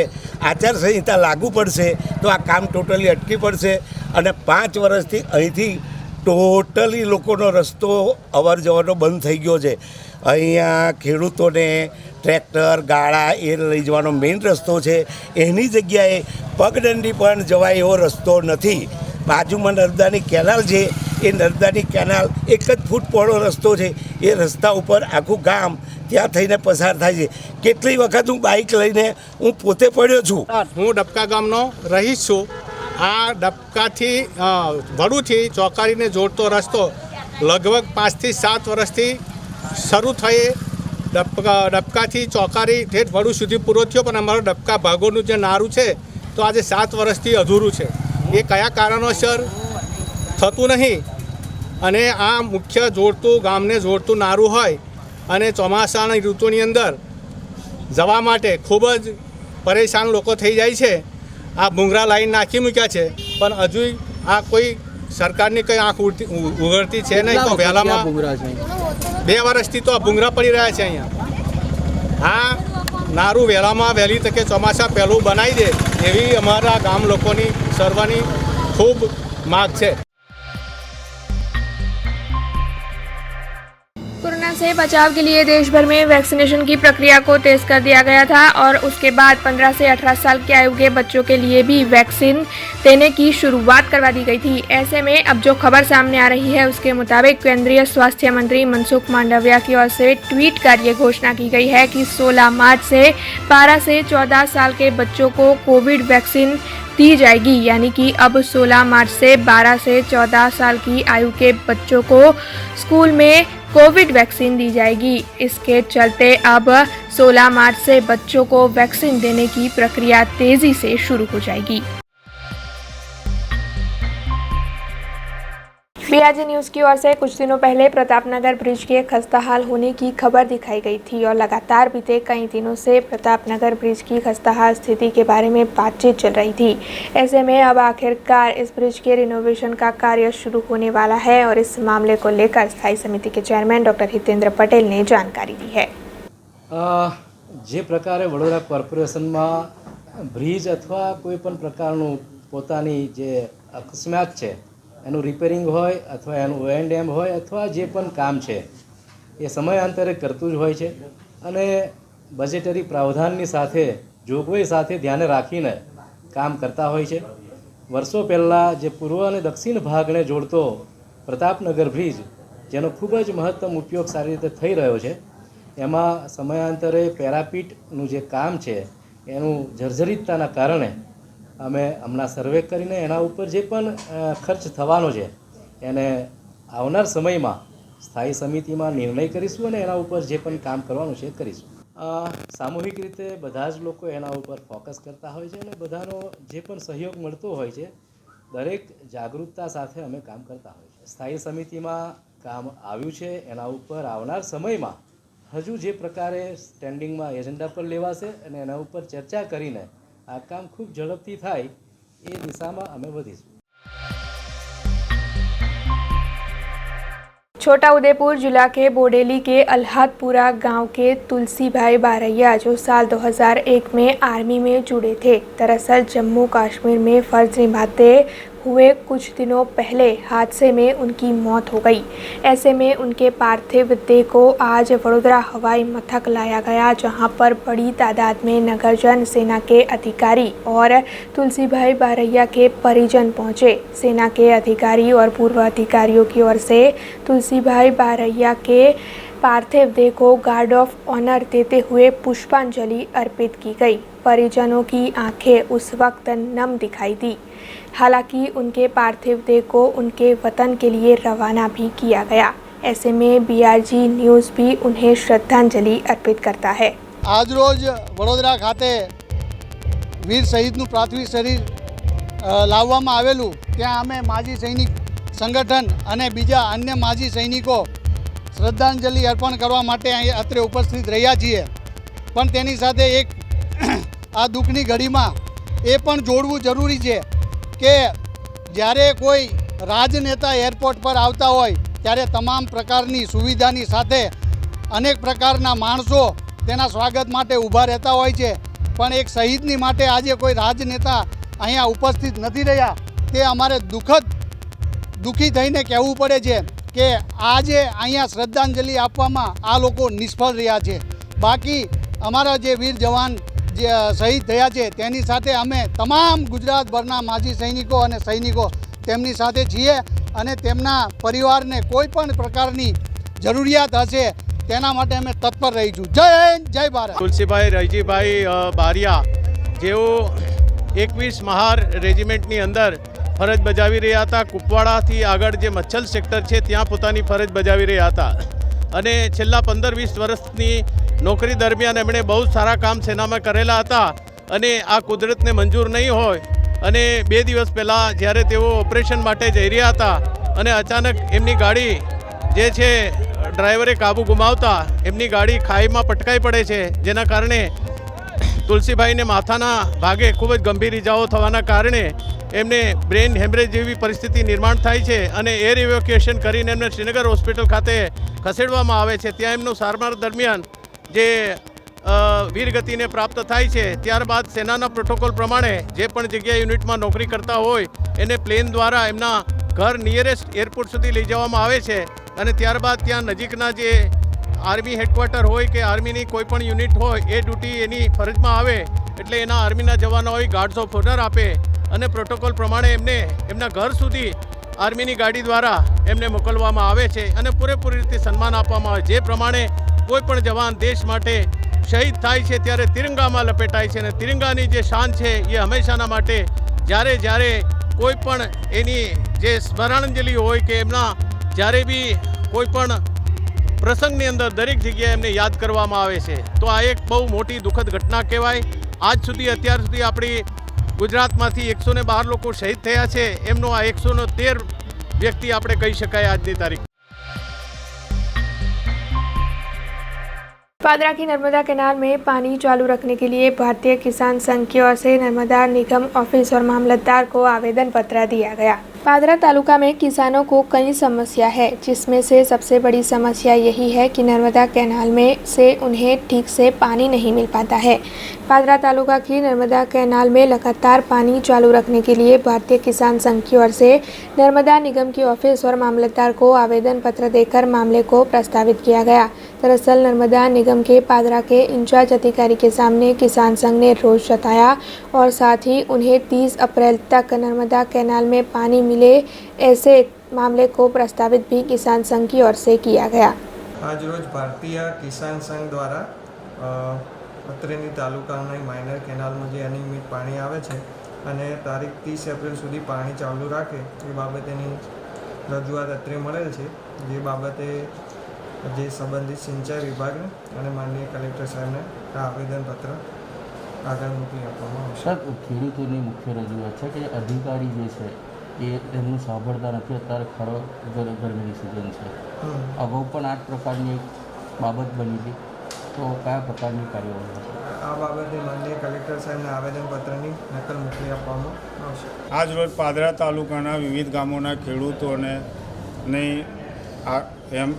આચારસંહિતા લાગુ પડશે તો આ કામ ટોટલી અટકી પડશે અને 5 વર્ષથી અહીંથી ટોટલી લોકોનો રસ્તો અવર જવરનો બંધ થઈ ગયો છે. અહીંયા ખેડૂતોને ટ્રેક્ટર ગાળા એ લઈ જવાનો મેઇન રસ્તો છે, એની જગ્યાએ પગદંડી પણ જવાય એવો રસ્તો નથી. બાજુમાં નર્મદાની કેનાલ છે, એ નર્મદાની કેનાલ 1 જ ફૂટ પહોળો રસ્તો છે. એ રસ્તા ઉપર આખું ગામ ત્યાં થઈને પસાર થાય છે. કેટલી વખત હું બાઇક લઈને હું પોતે પડ્યો છું. હું ડબકા ગામનો રહીશ છું. આ ડબકાથી વડુથી ચોકારીને જોડતો રસ્તો લગભગ 5 થી 7 વર્ષથી શરૂ થઈ ડબકાથી ચોકારી ઠેઠ વડુ સુધી પૂરો થયો, પણ અમારો ડબકા ભાગોનું જે નારું છે તો આજે 7 વર્ષથી અધૂરું છે. એ કયા કારણોસર થતું નહીં અને આ મુખ્ય જોડતું ગામને જોડતું નારું હોય અને ચોમાસાની ઋતુની અંદર જવા માટે ખૂબ જ પરેશાન લોકો થઈ જાય છે. આ ભૂંગરા લાઈન નાખી મૂક્યા છે, પણ હજુ આ કોઈ સરકારની કંઈ આંખ ઉઘડતી છે નહીં. તો વહેલામાં 2 વર્ષથી તો આ ભૂંગરા પડી રહ્યા છે અહીંયા. આ નારું વહેલામાં વહેલી તકે ચોમાસા પહેલું બનાવી દે એવી અમારા ગામ લોકોની સર્વની ખૂબ માગ છે. कोरोना से बचाव के लिए देश भर में वैक्सीनेशन की प्रक्रिया को तेज कर दिया गया था और उसके बाद 15 से 18 साल की आयु के बच्चों के लिए भी वैक्सीन देने की शुरुआत करवा दी गई थी. ऐसे में अब जो खबर सामने आ रही है उसके मुताबिक केंद्रीय स्वास्थ्य मंत्री मनसुख मांडविया की ओर से ट्वीट कर ये घोषणा की गई है कि 16 मार्च से 12 से 14 साल के बच्चों को कोविड वैक्सीन दी जाएगी. यानी कि अब 16 मार्च से 12 से 14 साल की आयु के बच्चों को स्कूल में कोविड वैक्सीन दी जाएगी. इसके चलते अब 16 मार्च से बच्चों को वैक्सीन देने की प्रक्रिया तेजी से शुरू हो जाएगी. बीआरजी न्यूज़ की ओर से कुछ दिनों पहले प्रतापनगर ब्रिज के खस्ताहाल होने की खबर दिखाई गई थी और लगातार बीते कई दिनों से प्रतापनगर ब्रिज की खस्ताहाल स्थिति के बारे में बातचीत चल रही थी. ऐसे में अब आखिरकार इस ब्रिज के रिनोवेशन का कार्य शुरू होने वाला है और इस मामले को लेकर स्थायी समिति के चेयरमैन डॉक्टर हितेंद्र पटेल ने जानकारी दी है. જે પ્રકારે વડોદરા કોર્પોરેશનમાં બ્રિજ અથવા કોઈ પણ પ્રકારનું પોતાની જે અકસ્માત છે એનું રિપેરિંગ હોય અથવા એનું O&M હોય અથવા જે પણ કામ છે એ સમયાંતરે કરતું જ હોય છે અને બજેટરી પ્રાવધાનની સાથે જોગવાઈ સાથે ધ્યાને રાખીને કામ કરતા હોય છે. વર્ષો પહેલાં જે પૂર્વ અને દક્ષિણ ભાગને જોડતો પ્રતાપનગર બ્રિજ જેનો ખૂબ જ મહત્તમ ઉપયોગ સારી રીતે થઈ રહ્યો છે એમાં સમયાંતરે પેરાપીટનું જે કામ છે એનું જર્જરિતતાના કારણે અમે હમણાં સર્વે કરીને એના ઉપર જે પણ ખર્ચ થવાનો છે એને આવનાર સમયમાં સ્થાયી સમિતિમાં નિર્ણય કરીશું અને એના ઉપર જે પણ કામ કરવાનું છે કરીશું. સામૂહિક રીતે બધા જ લોકો એના ઉપર ફોકસ કરતા હોય છે અને બધાનો જે પણ સહયોગ મળતો હોય છે દરેક જાગૃતતા સાથે અમે કામ કરતા હોય છે. સ્થાયી સમિતિમાં કામ આવ્યું છે એના ઉપર આવનાર સમયમાં હજુ જે પ્રકારે સ્ટેન્ડિંગમાં એજન્ડા પર લેવાશે અને એના ઉપર ચર્ચા કરીને આ કામ ખૂબ ઝડપથી થાય એ દિશામાં અમે વધીશું. छोटा उदेपुर जिला के बोडेली के अल्हादपुरा गांव के तुलसी भाई बारैया जो साल 2001 में आर्मी में जुड़े थे, दरअसल जम्मू कश्मीर में फर्ज निभाते हुए कुछ दिनों पहले हादसे में उनकी मौत हो गई. ऐसे में उनके पार्थिव देह को आज वडोदरा हवाई मथक लाया गया, जहां पर बड़ी तादाद में नगरजन, सेना के अधिकारी और तुलसी भाई बारैया के परिजन पहुंचे. सेना के अधिकारी और पूर्व अधिकारियों की ओर से तुलसी भाई बारैया के पार्थिव देह को गार्ड ऑफ ऑनर देते हुए पुष्पांजलि अर्पित की गई. परिजनों की आंखें उस वक्त नम दिखाई दी. हालांकि उनके पार्थिव देह को उनके वतन के लिए रवाना भी किया गया. ऐसे में बीआरजी न्यूज़ भी उन्हें श्रद्धांजलि अर्पित करता है. आज रोज वडोदरा खाते वीर शहीदનું પ્રાથમિક શરીર લાવવામાં આવેલું, ત્યાં અમે માજી સૈનિક સંગઠન અને બીજા અન્ય માજી સૈનિકો શ્રદ્ધાંજલિ અર્પણ કરવા માટે અહીં અત્રે ઉપસ્થિત રહ્યા છીએ. પણ તેની સાથે એક આ દુઃખની ઘડીમાં એ પણ જોડવું જરૂરી છે કે જ્યારે કોઈ રાજનેતા એરપોર્ટ પર આવતા હોય ત્યારે તમામ પ્રકારની સુવિધાની સાથે અનેક પ્રકારના માણસો તેના સ્વાગત માટે ઊભા રહેતા હોય છે. પણ એક શહીદની માટે આજે કોઈ રાજનેતા અહીંયા ઉપસ્થિત નથી રહ્યા, તે અમારે દુઃખી થઈને કહેવું પડે છે કે આજે અહીંયા શ્રદ્ધાંજલિ આપવામાં આ લોકો નિષ્ફળ રહ્યા છે. બાકી અમારા જે વીર જવાન જે શહીદ થયા છે તેની સાથે અમે તમામ ગુજરાતભરના માજી સૈનિકો અને સૈનિકો તેમની સાથે છીએ અને તેમના પરિવારને કોઈ પણ પ્રકારની જરૂરિયાત હશે તેના માટે અમે તત્પર રહીશું. જય હિન્દ, જય ભારત. તુલસીભાઈ રૈજીભાઈ બારિયા જેઓ 21 મહાર રેજિમેન્ટની અંદર ફરજ બજાવી રહ્યા હતા. કુપવાડાથી આગળ જે મચ્છલ સેક્ટર છે ત્યાં પોતાની ફરજ બજાવી રહ્યા હતા અને છેલ્લા 15-20 વર્ષની નોકરી દરમિયાન એમણે બહુ સારા કામ સેનામાં કરેલા હતા અને આ કુદરતને મંજૂર નહીં હોય અને 2 દિવસ પહેલાં જ્યારે તેઓ ઓપરેશન માટે જઈ રહ્યા હતા અને અચાનક એમની ગાડી જે છે ડ્રાઈવરે કાબુ ગુમાવતા એમની ગાડી ખાઈમાં પટકાઈ પડે છે, જેના કારણે તુલસીભાઈને માથાના ભાગે ખૂબ જ ગંભીર ઇજાઓ થવાના કારણે એમને બ્રેન હેમરેજ જેવી પરિસ્થિતિ નિર્માણ થાય છે અને એર ઇવેક્યુએશન કરીને એમને શ્રીનગર હોસ્પિટલ ખાતે ખસેડવામાં આવે છે. ત્યાં એમનું સારવાર દરમિયાન જે વીરગતિને પ્રાપ્ત થાય છે, ત્યારબાદ સેનાના પ્રોટોકોલ પ્રમાણે જે પણ જગ્યાએ યુનિટમાં નોકરી કરતા હોય એને પ્લેન દ્વારા એમના ઘર નિયરેસ્ટ એરપોર્ટ સુધી લઈ જવામાં આવે છે અને ત્યારબાદ ત્યાં નજીકના જે આર્મી હેડક્વાર્ટર હોય કે આર્મીની કોઈ પણ યુનિટ હોય એ ડ્યુટી એની ફરજમાં આવે એટલે એના આર્મીના જવાનોએ ગાર્ડ્સ ઓફ ઓનર આપે અને પ્રોટોકોલ પ્રમાણે એમને એમના ઘર સુધી આર્મીની ગાડી દ્વારા એમને મોકલવામાં આવે છે અને પૂરેપૂરી રીતે સન્માન આપવામાં આવે. જે પ્રમાણે કોઈ પણ જવાન દેશ માટે શહીદ થાય છે ત્યારે તિરંગામાં લપેટાય છે અને તિરંગાની જે શાન છે એ હંમેશાના માટે જ્યારે કોઈ પણ એની જે સ્મરણાંજલિ હોય કે એમના જ્યારે બી કોઈ પણ પ્રસંગની અંદર દરેક જગ્યાએ એમને યાદ કરવામાં આવે છે. તો આ એક બહુ મોટી દુઃખદ ઘટના કહેવાય. અત્યાર સુધી આપણી ગુજરાતમાંથી 112 લોકો શહીદ થયા છે, એમનો આ 113 વ્યક્તિ આપણે કહી શકાય આજની તારીખ. पादरा की नर्मदा कैनाल में पानी चालू रखने के लिए भारतीय किसान संघ की ओर से नर्मदा निगम ऑफिस और मामलतदार को आवेदन पत्र दिया गया. पादरा तालुका में किसानों को कई समस्या है, जिसमें से सबसे बड़ी समस्या यही है कि नर्मदा कैनाल में से उन्हें ठीक से पानी नहीं मिल पाता है. पादरा तालुका की नर्मदा कैनाल में लगातार पानी चालू रखने के लिए भारतीय किसान संघ की ओर से नर्मदा निगम की ऑफिस और मामलतदार को आवेदन पत्र देकर मामले को प्रस्तावित किया गया. दरअसल नर्मदा निगम के पादरा के इंचार्ज अधिकारी के सामने किसान संघ ने रोष जताया और साथ ही उन्हें 30 अप्रैल तक नर्मदा कैनाल में पानी मिले ऐसे मामले को प्रस्तावित भी किसान संघ की ओर से किया गया. आज रोज भारतीय किसान संघ द्वारा અત્રેની તાલુકાની માઇનર કેનાલમાં જે અનિયમિત પાણી આવે છે અને તારીખ 30 એપ્રિલ સુધી પાણી ચાલુ રાખે એ બાબતેની રજૂઆત અત્રે મળેલ છે. જે બાબતે જે સંબંધિત સિંચાઈ વિભાગને અને માનનીય કલેક્ટર સાહેબને આ આવેદનપત્ર આગળ મોકલી આપવામાં આવશે. સર, ખેડૂતોની મુખ્ય રજૂઆત છે કે અધિકારી જે છે એ એમનું સાંભળતા નથી. અત્યારે ખરો ગરમીની સિઝન છે, અગાઉ પણ આ પ્રકારની એક બાબત બની હતી, તો કયા પ્રકારની કાર્યવાહી હશે? આ બાબતે માનનીય કલેક્ટર સાહેબને આવેદનપત્રની નકલ મોકલી આપવામાં આવશે. આજ રોજ પાદરા તાલુકાના વિવિધ ગામોના ખેડૂતોને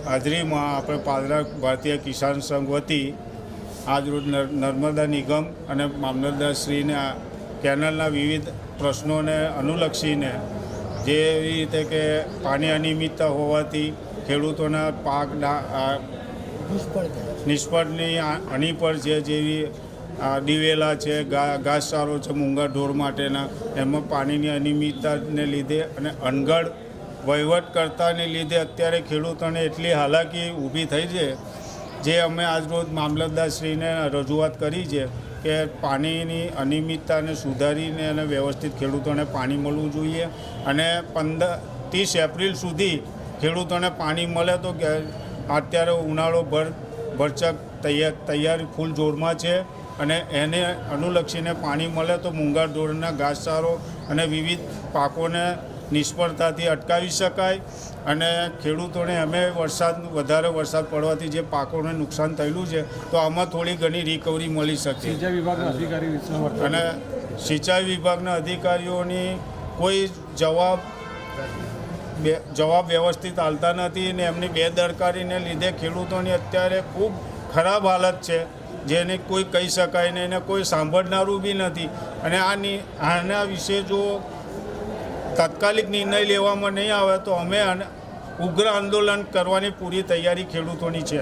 હાજરીમાં આપણે પાદરા ભારતીય કિસાન સંઘ વતી આજરોજ નર્મદા નિગમ અને મામલતદારશ્રીને આ કેનાલના વિવિધ પ્રશ્નોને અનુલક્ષીને જેવી રીતે કે પાણી અનિયમિતતા હોવાથી ખેડૂતોના પાક નિષ્ફળની અણી પર છે, જેવી દિવેલા છે, ઘાસચારો છે મૂંગા ઢોર માટેના, એમાં પાણીની અનિયમિતતાને લીધે અને અનગઢ વહીવટકર્તાને લીધે અત્યારે ખેડૂતોને એટલી હાલાકી ઊભી થઈ છે, જે અમે આજરોજ મામલતદારશ્રીને રજૂઆત કરી છે કે પાણીની અનિયમિતતાને સુધારીને અને વ્યવસ્થિત ખેડૂતોને પાણી મળવું જોઈએ અને 30 એપ્રિલ સુધી ખેડૂતોને પાણી મળે તો અત્યારે ઉનાળો ભરચક તૈયારી ફૂલ જોરમાં છે અને એને અનુલક્ષીને પાણી મળે તો મૂંગા ઢોરના ઘાસચારો અને વિવિધ પાકોને નિષ્ફળતાથી અટકાવી શકાય અને ખેડૂતોને અમે વધારે વરસાદ પડવાથી જે પાકોને નુકસાન થયેલું છે તો આમાં થોડી ઘણી રિકવરી મળી શકે. સિંચાઈ વિભાગના અધિકારી અને સિંચાઈ વિભાગના અધિકારીઓની કોઈ જવાબ વ્યવસ્થિત આલતા નથી અને એમની બેદરકારીને લીધે ખેડૂતોની અત્યારે ખૂબ ખરાબ હાલત છે, જેને કોઈ કહી શકાય નહીં અને કોઈ સાંભળનારું બી નથી. અને આના વિશે જો તાત્કાલિક નિર્ણય લેવામાં નહીં આવે તો અમે ઉગ્ર આંદોलन કરવાની પૂરી તૈયારી ખેડૂતોની છે.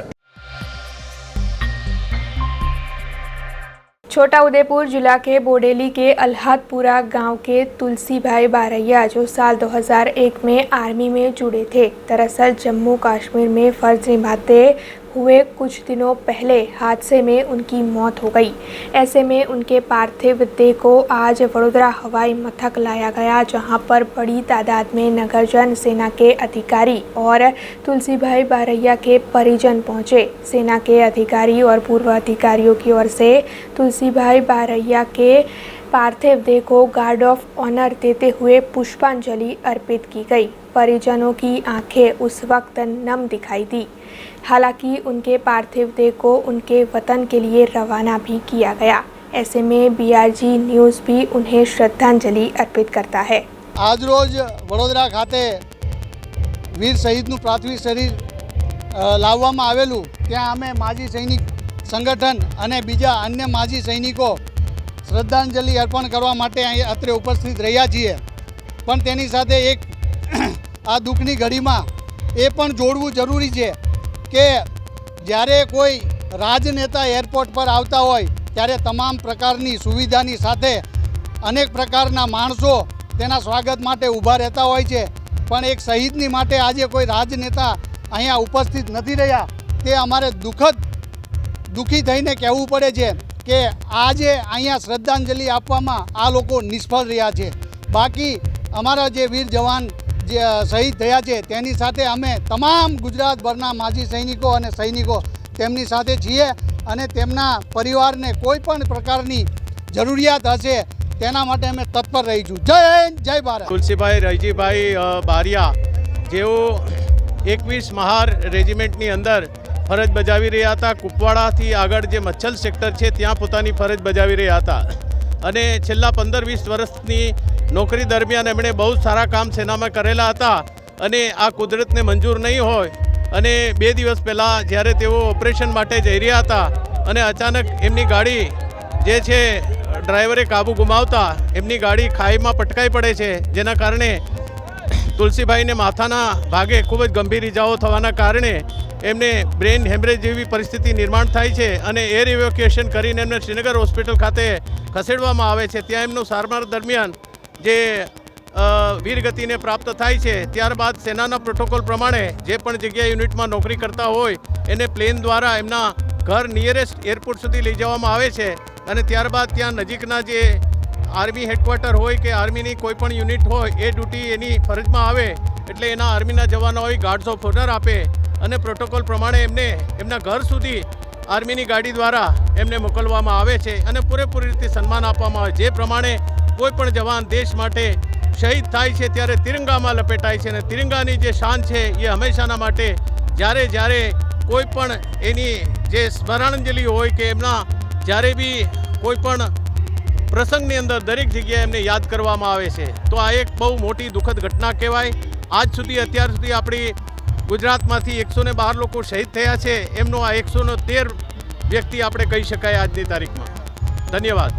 छोटा उदेपुर जिला के बोडेली के अल्हादपुरा गांव के तुलसी भाई बारैया जो साल 2001 में आर्मी में जुड़े थे, दरअसल जम्मू कश्मीर में फर्ज निभाते हुए कुछ दिनों पहले हादसे में उनकी मौत हो गई. ऐसे में उनके पार्थिव देह को आज वडोदरा हवाई मथक लाया गया, जहां पर बड़ी तादाद में नगरजन, सेना के अधिकारी और तुलसी भाई बारैया के परिजन पहुंचे. सेना के अधिकारी और पूर्व अधिकारियों की ओर से तुलसी भाई बारैया के पार्थिव देह को गार्ड ऑफ ऑनर देते हुए पुष्पांजलि अर्पित की गई। परिजनों की आंखें उस वक्त नम दिखाई दी। हालांकि उनके पार्थिव देह को उनके वतन के लिए रवाना भी किया गया। ऐसे में BRG न्यूज़ भी उन्हें श्रद्धांजलि अर्पित करता है। आज रोज वडोदरा खाते वीर शहीदનું પ્રાથમિક શરીર લાવવામાં આવેલું, ત્યાં અમે માજી સૈનિક સંગઠન અને બીજા અન્ય માજી સૈનિકો શ્રદ્ધાંજલિ અર્પણ કરવા માટે અહીં અત્રે ઉપસ્થિત રહ્યા છીએ। પણ તેની સાથે એક આ દુઃખની ઘડીમાં એ પણ જોડવું જરૂરી છે કે જ્યારે કોઈ રાજનેતા એરપોર્ટ પર આવતા હોય ત્યારે તમામ પ્રકારની સુવિધાની સાથે અનેક પ્રકારના માણસો તેના સ્વાગત માટે ઊભા રહેતા હોય છે, પણ એક શહીદની માટે આજે કોઈ રાજનેતા અહીંયા ઉપસ્થિત નથી રહ્યા। તે અમારે દુઃખી થઈને કહેવું પડે છે કે આજે અહીંયા શ્રદ્ધાંજલિ આપવામાં આ લોકો નિષ્ફળ રહ્યા છે। બાકી અમારા જે વીર જવાન જે શહીદ થયા છે તેની સાથે અમે તમામ ગુજરાતભરના માજી સૈનિકો અને સૈનિકો તેમની સાથે છીએ અને તેમના પરિવારને કોઈ પણ પ્રકારની જરૂરિયાત હશે તેના માટે અમે તત્પર રહીશું। જય હિન્દ, જય ભારત। તુલસીભાઈ રહીજીભાઈ બારિયા જેઓ 21 મહાર રેજિમેન્ટની અંદર ફરજ બજાવી રહ્યા હતા। કુપવાડાથી આગળ જે મચ્છલ સેક્ટર છે ત્યાં પોતાની ફરજ બજાવી રહ્યા હતા અને છેલ્લા 15-20 વર્ષની નોકરી દરમિયાન એમણે બહુ સારા કામ સેનામાં કરેલા હતા અને આ કુદરતને મંજૂર નહીં હોય અને 2 દિવસ પહેલાં જ્યારે તેઓ ઓપરેશન માટે જઈ રહ્યા હતા અને અચાનક એમની ગાડી જે છે ડ્રાઈવરે કાબુ ગુમાવતા એમની ગાડી ખાઈમાં પટકાઈ પડે છે, જેના કારણે તુલસીભાઈને માથાના ભાગે ખૂબ જ ગંભીર ઇજાઓ થવાના કારણે એમને બ્રેન હેમરેજ જેવી પરિસ્થિતિ નિર્માણ થાય છે અને એર ઇવેક્યુએશન કરીને એમને શ્રીનગર હોસ્પિટલ ખાતે ખસેડવામાં આવે છે। ત્યાં એમનું સારવાર દરમિયાન જે વીરગતિને પ્રાપ્ત થાય છે ત્યારબાદ સેનાના પ્રોટોકોલ પ્રમાણે જે પણ જગ્યાએ યુનિટમાં નોકરી કરતા હોય એને પ્લેન દ્વારા એમના ઘર નિયરેસ્ટ એરપોર્ટ સુધી લઈ જવામાં આવે છે અને ત્યારબાદ ત્યાં નજીકના જે આર્મી હેડક્વાર્ટર હોય કે આર્મીની કોઈ પણ યુનિટ હોય એ ડ્યુટી એની ફરજમાં આવે એટલે એના આર્મીના જવાનોએ ગાર્ડ્સ ઓફ ઓનર આપે અને પ્રોટોકોલ પ્રમાણે એમને એમના ઘર સુધી આર્મીની ગાડી દ્વારા એમને મોકલવામાં આવે છે અને પૂરેપૂરી રીતે સન્માન આપવામાં આવે। જે પ્રમાણે કોઈ પણ જવાન દેશ માટે શહીદ થાય છે ત્યારે તિરંગામાં લપેટાય છે અને તિરંગાની જે શાન છે એ હંમેશાના માટે જ્યારે કોઈ પણ એની જે સ્મરણાંજલિ હોય કે એમના જ્યારે બી કોઈ પણ પ્રસંગની અંદર દરેક જગ્યાએ એમને યાદ કરવામાં આવે છે। તો આ એક બહુ મોટી દુઃખદ ઘટના કહેવાય। અત્યાર સુધી આપણી ગુજરાતમાંથી 112 લોકો શહીદ થયા છે, એમનો આ 113 વ્યક્તિ આપણે કહી શકાય આજની તારીખમાં। ધન્યવાદ।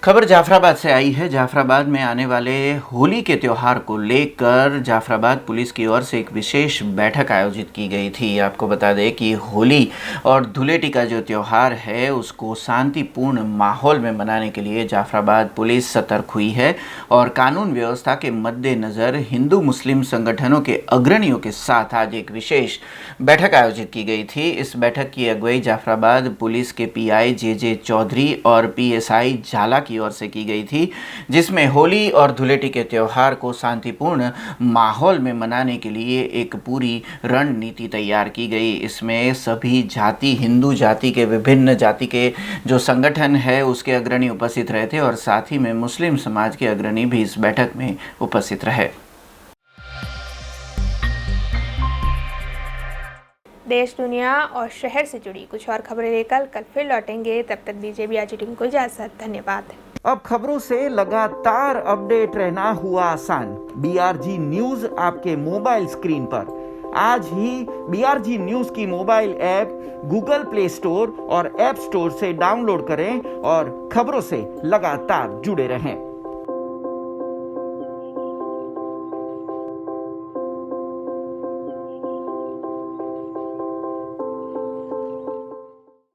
खबर जाफराबाद से आई है। जाफराबाद में आने वाले होली के त्यौहार को लेकर जाफराबाद पुलिस की ओर से एक विशेष बैठक आयोजित की गई थी। आपको बता दें कि होली और धुलेटी का जो त्यौहार है उसको शांतिपूर्ण माहौल में मनाने के लिए जाफराबाद पुलिस सतर्क हुई है और कानून व्यवस्था के मद्देनज़र हिंदू मुस्लिम संगठनों के अग्रणियों के साथ आज एक विशेष बैठक आयोजित की गई थी। इस बैठक की अगुवाई जाफराबाद पुलिस के PI JJ चौधरी और PSI झाला की ओर से की गई थी, जिसमें होली और धुलेटी के त्यौहार को शांतिपूर्ण माहौल में मनाने के लिए एक पूरी रणनीति तैयार की गई। इसमें सभी जाति, हिंदू जाति के विभिन्न जाति के जो संगठन है उसके अग्रणी उपस्थित रहे थे और साथ ही में मुस्लिम समाज के अग्रणी भी इस बैठक में उपस्थित रहे। देश, दुनिया और शहर से जुड़ी कुछ और खबरें लेकर कल फिर लौटेंगे। तब तक दीजिए BRG टीम को इजाजत। धन्यवाद। अब खबरों से लगातार अपडेट रहना हुआ आसान। BRG न्यूज आपके मोबाइल स्क्रीन पर आज ही BRG न्यूज की mobile app Google play store और ऐप स्टोर से डाउनलोड करें और खबरों से लगातार जुड़े रहें।